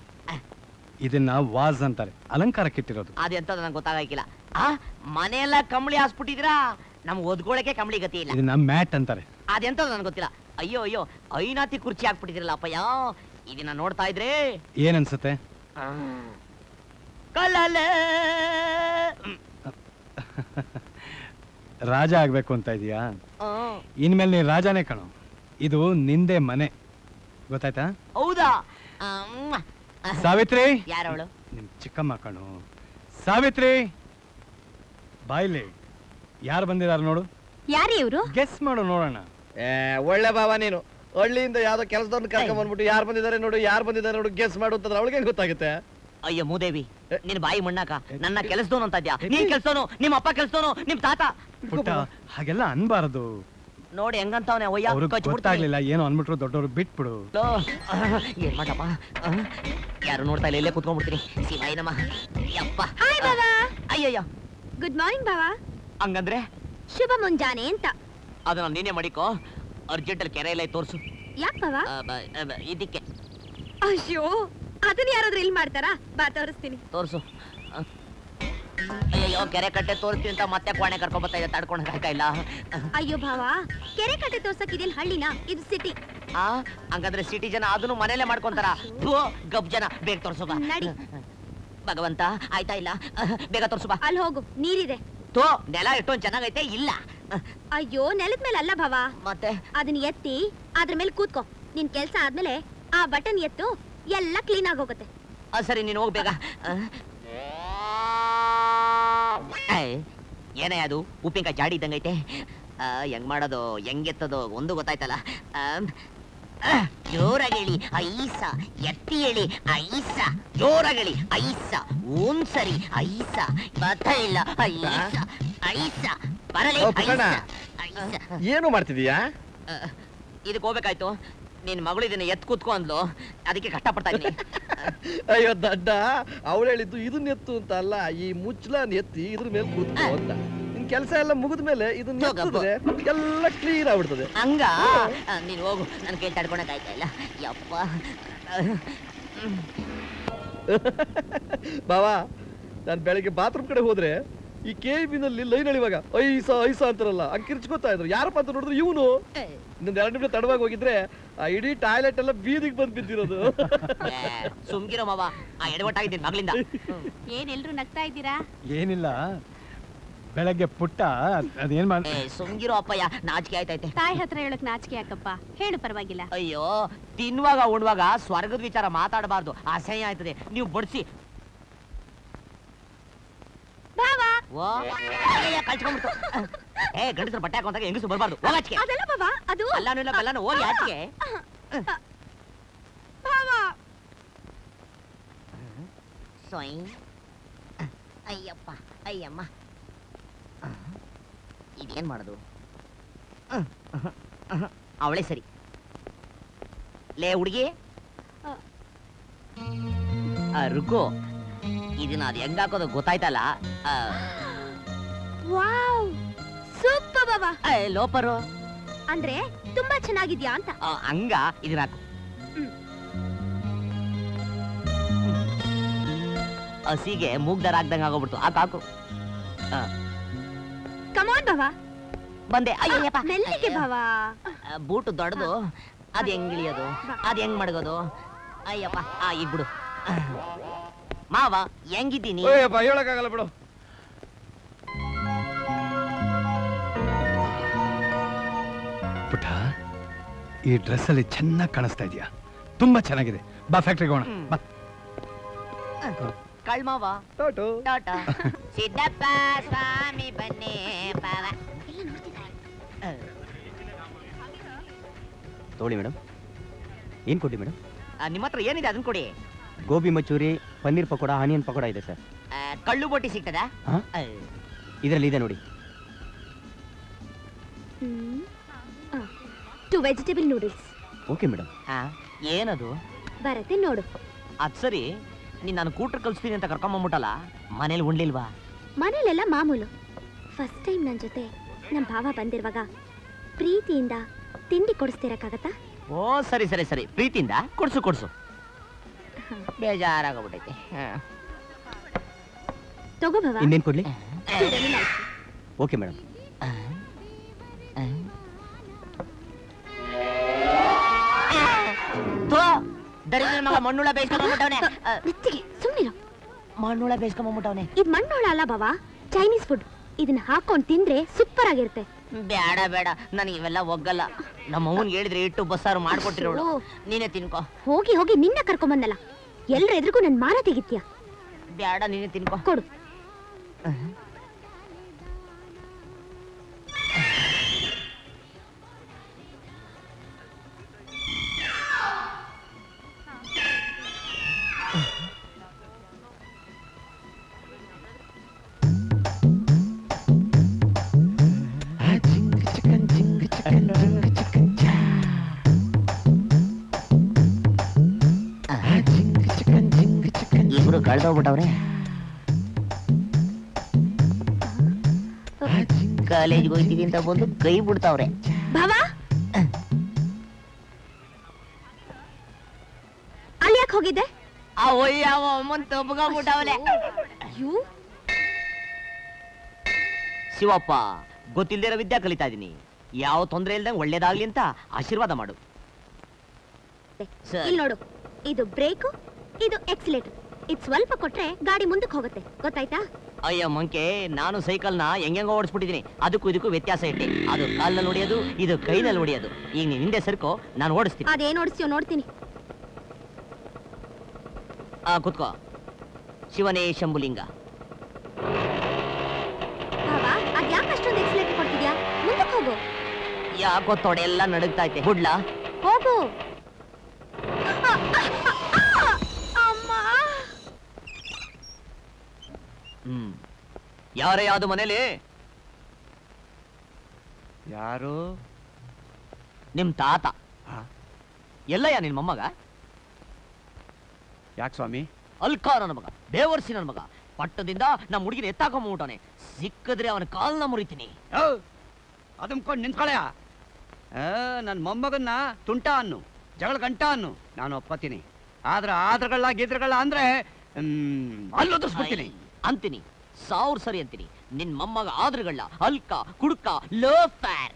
ಇದನ್ನ ವಾಸ್ ಅಂತಾರೆ, ಅಲಂಕಾರಕ್ಕಿಟ್ಟಿರೋದು. ಅದೆಂತ ನಂಗೆ ಗೊತ್ತಾಗಿಲ್ಲ. ಮನೆಯೆಲ್ಲ ಕಂಬಳಿ ಹಾಸ್ಬಿಟ್ಟಿದ್ದೀರಾ? ನಮ್ಗೆ ಓದ್ಕೊಳಕ್ಕೆ ಕಂಬಳಿ ಗತಿ ಇಲ್ಲ. ಇದನ್ನ ಮ್ಯಾಟ್ ಅಂತಾರೆ. ಅದೆಂತ ನನ್ಗೆ ಗೊತ್ತಿಲ್ಲ. ಅಯ್ಯೋ ಅಯ್ಯೋ, ಐನಾತಿ ಕುರ್ಚಿ ಹಾಕ್ಬಿಟ್ಟಿದ್ರಲ್ಲ ಅಪ್ಪಯ್ಯ. ಇದನ್ನ ನೋಡ್ತಾ ಇದ್ರೆ ಏನನ್ಸುತ್ತೆ? ಕಲ್ಲಲೆ ರಾಜ ಆಗ್ಬೇಕು ಅಂತ ಇದೀಯಾ? ಇನ್ಮೇಲೆ ನೀನ್ ರಾಜಾನೇ ಕಣೋ. ಇದು ನಿಂದೆ ಮನೆ, ಗೊತ್ತಾಯ್ತಾ? ಹೌದಾ? ಸಾವಿತ್ರಿ, ಯಾರವಳು? ನಿಮ್ ಚಿಕ್ಕಮ್ಮ ಕಣೋ. ಸಾವಿತ್ರಿ, ಬಾಯ್ಲಿ. ಯಾರು ಬಂದಿದಾರ ನೋಡು. ಯಾರು ಇವ್ರು? ಗೆಸ್ ಮಾಡು ನೋಡೋಣ. ಒಳ್ಳೆ ಬಾವ ನೀನು. ಹಳ್ಳಿಯಿಂದ ಯಾವ್ದೋ ಕೆಲಸದವ್ರನ್ನ ಕರ್ಕೊಂಡ್ ಬಂದ್ಬಿಟ್ಟು ಯಾರು ಬಂದಿದ್ದಾರೆ ನೋಡು, ಯಾರು ಬಂದಿದ್ದಾರೆ ನೋಡು ಗೆಸ್ ಮಾಡು ಅಂತಂದ್ರೆ ಅವಳಿಗೆ ಗೊತ್ತಾಗುತ್ತೆ. ಅಯ್ಯೋ ಮೂದೇವಿ, ನಿನ್ ಬಾಯಿ ಮಣ್ಣಾಕ. ನನ್ನ ಕೆಲಸದವನು ಅಂತ ಇದ್ಯಾ? ನೀನ್ ಕೆಲ್ಸದವನು, ನಿಮ್ಮ ಅಪ್ಪ ಕೆಲ್ಸದವನು, ನಿಮ್ ತಾತ. ಪುಟ್ಟ, ಹಾಗೆಲ್ಲ ಅನ್ಬಾರದು. ನೋಡಿ ಹೆಂಗಂತವನೆ. ಗೊತ್ತಾಗ್ಲಿಲ್ಲ, ಏನೋ ಅನ್ಬಿಟ್ರು ದೊಡ್ಡವರು, ಬಿಟ್ಬಿಡು. ಏನ್ ಮಾಡಪ್ಪ, ಯಾರು ನೋಡ್ತಾ ಇಲ್ಲ, ಇಲ್ಲೇ ಕುತ್ಕೊಂಡ್ಬಿಡ್ತೀನಿ. ಶಿವಾಯ ನಮ. ಯಪ್ಪ. ಹಾಯ್ ಬಾವಾ. ಅಯ್ಯಯ್ಯ, ಗುಡ್ ಮಾರ್ನಿಂಗ್ ಬಾವಾ. ಹಂಗಂದ್ರೆ ಶುಭ ಮುಂಜಾನೆ ಅಂತ. ಅದನ್ನ ನೀನೇ ಮಾಡಿಕೋ. ಅರ್ಜೆಂಟಲ್ಲಿ ಕೆರೆ ಇಲ್ಲ ತೋರ್ಸು. ಯಾಕೆ ಬಾವಾ? ಇದಕ್ಕೆ. ಅಯ್ಯೋ, ಅದನ್ನ ಯಾರಾದ್ರೂ ಇಲ್ಲಿ ಮಾಡ್ತಾರಾ? ಬಾ ತೋರಿಸ್ತೀನಿ. ತೋರ್ಸು. ಅಯ್ಯೋ ಕೆರೆ ಕಟ್ಟೆ ತೋರಿಸ್ತೀನಿ ಅಂತ ಮತ್ತೆ ಕೋಣೆ ಕರ್ಕೊಂಡ್ ಬರ್ತಾ ಇದೆ, ತಡ್ಕೊಳಕ್ ಆಗ್ತಾ ಇಲ್ಲ. ಅಯ್ಯೋ ಭಾವ, ಕೆರೆ ಕಟ್ಟೆ ತೋರ್ಸಕ್ ಇದೇನ್ ಹಳ್ಳಿನ, ಇದು ಸಿಟಿ. ಹಂಗಂದ್ರೆ ಸಿಟಿ ಜನ ಅದನ್ನು ಮನೇಲೆ ಮಾಡ್ಕೊಂತಾರ. ಗಬ್ ಜನ ಬೇಗ ತೋರ್ಸು ಬಾ. ನಡಿ. ಭಗವಂತ ಆಯ್ತಾ ಇಲ್ಲ, ಬೇಗ ತೋರ್ಸು ಬಾ. ಅಲ್ಲಿ ಹೋಗು, ನೀರಿದೆ. ತೋ ನೆಲ ಎಷ್ಟೊಂದ್ ಚೆನ್ನಾಗೈತೆ ಇಲ್ಲ. ಅಯ್ಯೋ ನೆಲದ ಮೇಲೆ ಅಲ್ಲ ಭಾವ, ಮತ್ತೆ ಅದನ್ನ ಎತ್ತಿ ಅದ್ರ ಮೇಲೆ ಕೂತ್ಕೋ. ನಿನ್ ಕೆಲ್ಸ ಆದ್ಮೇಲೆ ಆ ಬಟನ್ ಎತ್ತು, ಎಲ್ಲ ಕ್ಲೀನ್ ಆಗಿ ಹೋಗುತ್ತೆ. ಸರಿ ನೀನು ಹೋಗ್ ಬೇಗ. ಏನೇ ಅದು ಉಪ್ಪಿನಕಾಯಿ ಜಾಡಿ ಇದ್ದಂಗೈತೆ. ಹೆಂಗ್ ಮಾಡೋದು, ಹೆಂಗೆತ್ತದು ಒಂದು ಗೊತ್ತಾಯ್ತಲ್ಲ. ಜೋರಾಗಿ ಐಸ, ಎತ್ತಿ ಹೇಳಿ ಐಸ, ಜೋರಾಗಿ ಐಸ, ಒಂದ್ಸರಿ ಐಸ, ಬತ್ತ ಇಲ್ಲ ಐಸ, ಐಸ ಬರಲಿ. ಏನು ಮಾಡ್ತಿದೀಯಾ? ಇದಕ್ಕೆ ಹೋಗ್ಬೇಕಾಯ್ತು. ನಿನ್ ಮಗಳು ಇದನ್ನ ಎತ್ ಕೂತ್ಕೊ ಅಂದ್ಲು, ಅದಕ್ಕೆ ಕಷ್ಟಪಡ್ತಾ ಇದ್ದೀನಿ. ಅಯ್ಯೋ ದಡ್ಡ, ಅವಳು ಹೇಳಿದ್ದು ಇದನ್ನ ಎತ್ತು ಅಂತ ಅಲ್ಲ, ಈ ಮುಚ್ಚಲನ್ ಎತ್ತಿ ಇದ್ರ ಮೇಲೆ ಕೂತ್ಕೋ ಅಂತ. ನಿನ್ ಕೆಲಸ ಎಲ್ಲ ಮುಗಿದ ಮೇಲೆ ಇದನ್ನ ಎತ್ತಿದ್ರೆ ಎಲ್ಲ ಕ್ಲೀನ್ ಆಗ್ಬಿಡ್ತದೆ. ಹಂಗ ನೀನ್ ಹೋಗು, ನನ್ ಕೈ ತಡ್ಕೊಳಕ್ ಆಯ್ತಾ ಇಲ್ಲ. ಯಪ್ಪ ಬಾವಾ, ನಾನ್ ಬೆಳಿಗ್ಗೆ ಬಾತ್ರೂಮ್ ಕಡೆ ಹೋದ್ರೆ ಈ KIB-ನಲ್ಲಿ ಲೈನ್ ಎಳಿವಾಗ ಐಸ ಐಸ ಅಂತಾರಲ್ಲ, ಹಂಗ್ ಕಿರ್ಚ್ಕೋತಾ ಇದ್ರು. ಯಾರಪ್ಪ ಅಂತ ನೋಡಿದ್ರೆ ಇವನು. ಇನ್ನೊಂದ್ 2 ನಿಮಿಷ ತಡವಾಗಿ ಹೋಗಿದ್ರೆ ಆ ಇಡೀ ಟಾಯ್ಲೆಟ್ ಎಲ್ಲ ಬೀದಿಗೆ ಬಂದ್ ಬಿದ್ದಿರೋದು. ಸುಮ್ಗಿರೋ ಮಾವ, ಆ ಎಡವಟ್ಟಾಗಿದ್ದೀನಿ ಮಗಳಿಂದ. ಏನ್ ಎಲ್ರು ನಗ್ತಾ ಇದ್ದೀರಾ? ಏನಿಲ್ಲ, ಬೆಳಗ್ಗೆ ಪುಟ್ಟ ಅದೇನ್ ಮಾಡಿ ಸುಮ್ಗಿರೋ ಅಪ್ಪಯ್ಯ, ನಾಚಿಕೆ ಆಯ್ತೈತೆ. ತಾಯಿ ಹತ್ರ ಹೇಳಕ್ ನಾಚಿಕೆ ಯಾಕಪ್ಪ, ಹೇಳು ಪರವಾಗಿಲ್ಲ. ಅಯ್ಯೋ ತಿನ್ನುವಾಗ ಉಣ್ವಾಗ ಸ್ವರ್ಗದ ವಿಚಾರ ಮಾತಾಡಬಾರ್ದು, ಅಸಹ್ಯ ಆಯ್ತದೆ. ನೀವು ಬಡ್ಸಿ. ಓ ಕಳ್ಸ್ಕೊಂಡ್ಬಿಡ್ತು. ಗಂಡಸ್ರ ಬಟ್ಟೆ ಹಾಕೊಂಡಾಗ ಹೆಂಗಸು ಬರ್ಬಾರ್ದು. ಹೋಗಾಚಿಕೆ ಅದಲ್ಲ ಭಾವ, ಅದು ಅಲ್ಲಾನು ಇಲ್ಲ ಬೆಲ್ಲಾನು, ಹೋಗಿ ಆಚಿಕೆ. ಭಾವ ಸೊಯ್ ಅಯ್ಯಪ್ಪ ಅಯ್ಯಮ್ಮ, ಇದೇನ್ ಮಾಡೋದು? ಅವಳೇ ಸರಿ. ಲೇ ಹುಡುಗಿ, ರುಕೋ, ಇದನ್ನ ಅದು ಹೆಂಗ್ ಹಾಕೋದು ಗೊತ್ತಾಯ್ತಲ್ಲ. ವಾವ್, ಸೂಪರ್ ಭಾವ. ಲೋಪರು ಅಂದ್ರೆ ತುಂಬಾ ಚೆನ್ನಾಗಿದ್ಯಾ ಅಂತ. ಹಂಗ ಇದನ್ನ ಹಾಕು. ಹಸಿಗೆ ಮೂಗ್ದಾರ ಹಾಕ್ದಂಗ ಆಗೋಗ್ಬಿಡ್ತು. ಹಾಕು. ಕಮಾನ್ ಭಾವ. ಬಂದೆ. ಅಯ್ಯಪ್ಪ ಮೆಲ್ಲಿಗೆ ಭಾವ. ಬೂಟು ದೊಡ್ಡದು, ಅದ್ ಹೆಂಗ್ ಇಳಿಯೋದು, ಅದ್ ಹೆಂಗ್ ಮಡಗೋದು? ಅಯ್ಯಪ್ಪ ಈಗ ಬಿಡು. ಮಾವ ಹೆಂಗಿದ್ದೀನಿ? ಹೇಳಕ್ಕಾಗಲ್ಲ ಬಿಡು. ಪುಟ್ಟ, ಈ ಡ್ರೆಸ್ ಅಲ್ಲಿ ಚೆನ್ನಾಗಿ ಕಾಣಿಸ್ತಾ ಇದೆಯಾ, ತುಂಬಾ ಚೆನ್ನಾಗಿದೆ. ಬಾ ಫ್ಯಾಕ್ಟ್ರಿಗೆ ಹೋಗೋಣ. ಬಾ. ಕಳ್ಮಾವ ಟಾಟೋ ಟಾಟಾ. ಸಿದ್ದಪ್ಪ ಸ್ವಾಮಿ ಬನ್ನಿ ಬಾವ. ತೋಳಿ ಮೇಡಮ್. ಏನ್ ಕೊಡಿ ಮೇಡಮ್? ನಿಮ್ಮ ಹತ್ರ ಏನಿದೆ ಅದನ್ನ ಕೊಡಿ. ಗೋಬಿ ಮಂಚೂರಿ, ಪನ್ನೀರ್ ಪಕೋಡ, ಆನಿಯನ್ ಪಕೋಡ ಇದೆ ಸರ್. ಕಳ್ಳು ಬೋಟಿ ಸಿಗ್ತದಾ? ಇದರಲ್ಲಿ ಇದೆ ನೋಡಿ. 2 ವೆಜಿಟೇಬಲ್ ನೂಡಲ್ಸ್. Okay madam. ಏನದು? ಬರತ್ತೆ ನೋಡು. ಅದ್ ಸರಿ, ನೀನ್ ನಾನು ಕೂಟ್ರ್ ಕಲ್ಸ್ತೀನಿ ಅಂತ ಕರ್ಕೊಂಬಂದ್ಬಿಟ್ಟಲ್ಲ, ಮನೇಲಿ ಉಣ್ಲಿಲ್ವಾ? ಮನೇಲೆಲ್ಲ ಮಾಮೂಲು. ಫಸ್ಟ್ ಟೈಮ್ ನನ್ನ ಜೊತೆ ನಮ್ಮ ಭಾವ ಬಂದಿರುವಾಗ ಪ್ರೀತಿಯಿಂದ ತಿಂಡಿ ಕೊಡಿಸ್ತಿರಕ್ಕಾಗತ್ತಾ? ಓ ಸರಿ ಸರಿ ಸರಿ, ಪ್ರೀತಿಯಿಂದ ಕೊಡ್ಸು. ಬೇಜಾರಾಗೋಗ್ಬಿಟ್ಟೈತೆ. ತಗೋ ಭಾವ. ಇನ್ನೇನ್ ಕೊಡ್ಲಿ? Okay madam. ದರಿದ್ರ ಮಗ ಮಣ್ಣುಳ ಬೇಯಿಸ್ಕೊಂಡ್ಬಿಟ್ಟವನೆ. ಸುಮ್ಮನಿರು. ಮಣ್ಣುಳ ಬೇಯಿಸ್ಕೊಂಡ್ಬಿಟ್ಟವನೆ. ಇದು ಮಣ್ಣೋಳ ಅಲ್ಲ ಭಾವ, ಚೈನೀಸ್ ಫುಡ್. ಇದನ್ನ ಹಾಕೊಂಡ್ ತಿಂದ್ರೆ ಸೂಪರ್ ಆಗಿರುತ್ತೆ. ಬೇಡ ಬೇಡ, ನನಗೆ ಇವೆಲ್ಲ ಒಗ್ಗಲ್ಲ. ನಮ್ಮ ಅವ್ವನ್ಗೆ ಹೇಳಿದ್ರೆ ಇಟ್ಟು ಬಸ್ಸಾರು ಮಾಡ್ಕೊಟ್ಟಿರೋಳು. ನೀನೇ ತಿನ್ಕೋ. ಹೋಗಿ ಹೋಗಿ ನಿನ್ನ ಕರ್ಕೊಂಬಂದಲ್ಲ, ಎಲ್ರ ಎದುರಿಗೂ ನನ್ ಮಾನ ತೆಗಿತ್ಯ. ಬೇಡ, ನೀನೇ ತಿನ್ಕೋ. ಕೊಡು. ಇಬ್ರು ಕಳ್ದೋಗ್ಬಿಟ್ಟವ್ರೆ. ಕಾಲೇಜ್ಗೆ ಹೋಯ್ತೀವಿ ಅಂತ ಬಂದು ಕೈ ಬಿಡ್ತಾವ್ರೆ. ಭಾವ, ಅಲ್ಲಿ ಯಾಕೆ ಹೋಗಿದ್ದೆ? ಅಯ್ಯವ ಅಮ್ಮನ್ ತಪ್ಪಿಸ್ಬಿಟ್ಟವ್ರೆ. ಶಿವಪ್ಪ ಗೊತ್ತಿಲ್ದೇ ಇರೋ ವಿದ್ಯಾ ಕಲಿತಾ ಇದೀನಿ. ಯಾವ ತೊಂದರೆ ಇಲ್ದಂಗೆ ಒಳ್ಳೇದಾಗ್ಲಿ ಅಂತ ಆಶೀರ್ವಾದ ಮಾಡು. ಇಲ್ಲಿ ನೋಡು, ಇದು ಬ್ರೇಕು, ಇದು ಎಕ್ಸಿಲೇಟರ್. ಇದು ಸ್ವಲ್ಪ ಕೊಟ್ರೆ ಗಾಡಿ ಮುಂದಕ್ಕೆ ಹೋಗುತ್ತೆ, ಗೊತ್ತಾಯ್ತಾ? ಅಯ್ಯ ಮಂಕೆ, ನಾನು ಸೈಕಲ್ನ ಹೆಂಗೆಂಗೋ ಓಡಿಸ್ಬಿಟ್ಟಿದೀನಿ. ಅದಕ್ಕೂ ಇದಕ್ಕೂ ವ್ಯತ್ಯಾಸ ಇಟ್ಟೆ. ಅದು ಕಾಲ್ನಲ್ಲಿ ಹೊಡಿಯೋದು, ಇದು ಕೈನಲ್ಲಿ ಹೊಡಿಯೋದು. ಈಗ ನೀನ್ ಹಿಂದೆ ಸರ್ಕೋ, ನಾನು ಓಡಿಸ್ತೀನಿ. ಅದೇನ್ ಓಡಿಸ್ತೀಯೋ ನೋಡ್ತೀನಿ. ಕುತ್ಕೋ. ಶಿವನೇ ಶಂಭುಲಿಂಗ. ಅದ್ಯಾಕೆ ಅಷ್ಟೊಂದು ಎಕ್ಸಿಲೇಟರ್ ಕೊಡ್ತಿದ್ಯಾ? ಮುಂದಕ್ಕೆ ಹೋಗು. ಯಾಕೋ ತೊಡೆ ಎಲ್ಲ ನಡುಗ್ತಾ ಐತೆ. ಹುಡ್ಲಾ ಹೋಗು. ಯಾರೇ ಯಾವ್ದು ಮನೇಲಿ? ಯಾರು? ನಿಮ್ ತಾತ. ಎಲ್ಲಯ್ಯ ನಿನ್ ಮೊಮ್ಮಗ? ಯಾಕೆ ಸ್ವಾಮಿ? ಅಲ್ಕಾ ನನ್ನ ಮಗ, ಬೇವರ್ಸಿ ನನ್ನ ಮಗ. ಪಟ್ಟದಿಂದ ನಮ್ಮ ಹುಡುಗಿನ ಎತ್ತಾಕೊಂಡ್ಬಿಟ್ಟಾನೆ. ಸಿಕ್ಕಿದ್ರೆ ಅವನ ಕಾಲ್ನ ಮುರಿತೀನಿ. ಅದಮ್ಕೊಂಡು ನಿಂತ್ಕೊಳೆಯ. ನನ್ನ ಮೊಮ್ಮಗನ್ನ ತುಂಟ ಅನ್ನು, ಜಗಳ ಗಂಟ ಅನ್ನು ನಾನು ಒಪ್ಪತ್ತೀನಿ. ಆದ್ರೆ ಆದ್ರಗಳ ಗೀದ್ರಗಳ ಅಂದ್ರೆ ಅಲ್ಲೋದಿಸ್ಬಿಡ್ತೀನಿ ಅಂತೀನಿ. 1000 ಸರಿ ಅಂತೀನಿ. ನಿನ್ ಮೊಮ್ಮಗ ಆದ್ರಗಳ ಅಲ್ಕ ಕುಡ್ಕ ಲೋಫರ್.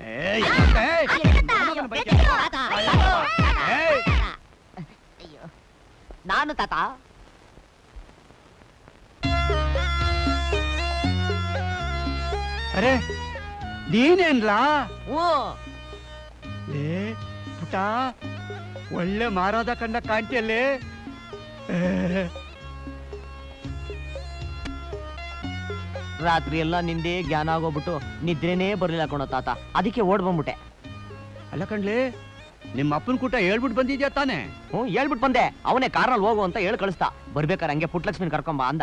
ನಾನು ತಾತ. ಅರೆ ನೀನೇನ್ಲಾ? ಲೇ ಪುಟ, ಒಳ್ಳೆ ಮಾರಾದ ಕಂಡ ಕಾಣ್ತಿಯಲ್ಲೇ. ರಾತ್ರಿ ಎಲ್ಲ ನಿಂದೆ ಜ್ಞಾನ ಆಗೋಗ್ಬಿಟ್ಟು ನಿದ್ರೆನೇ ಬರ್ಲಿಲ್ಲ ಕಣೋ ತಾತ. ಅದಕ್ಕೆ ಓಡ್ ಬಂದ್ಬಿಟ್ಟೆ. ಅಲ್ಲ ಕಣ್ಲೆ, ನಿಮ್ಮ ಅಪ್ಪನ ಕೂಟ ಹೇಳ್ಬಿಟ್ಟು ಬಂದಿದ್ಯಾ ತಾನೆ? ಹೇಳ್ಬಿಟ್ಟು ಬಂದೆ. ಅವನೇ ಕಾರ್ನಲ್ಲಿ ಹೋಗು ಅಂತ ಹೇಳಿ ಕಳಿಸ್ತಾ. ಬರ್ಬೇಕಾರೆ ಹಂಗೆ ಪುಟ್ಲಕ್ಷ್ಮಿನ ಕರ್ಕೊಂಬ ಅಂದ.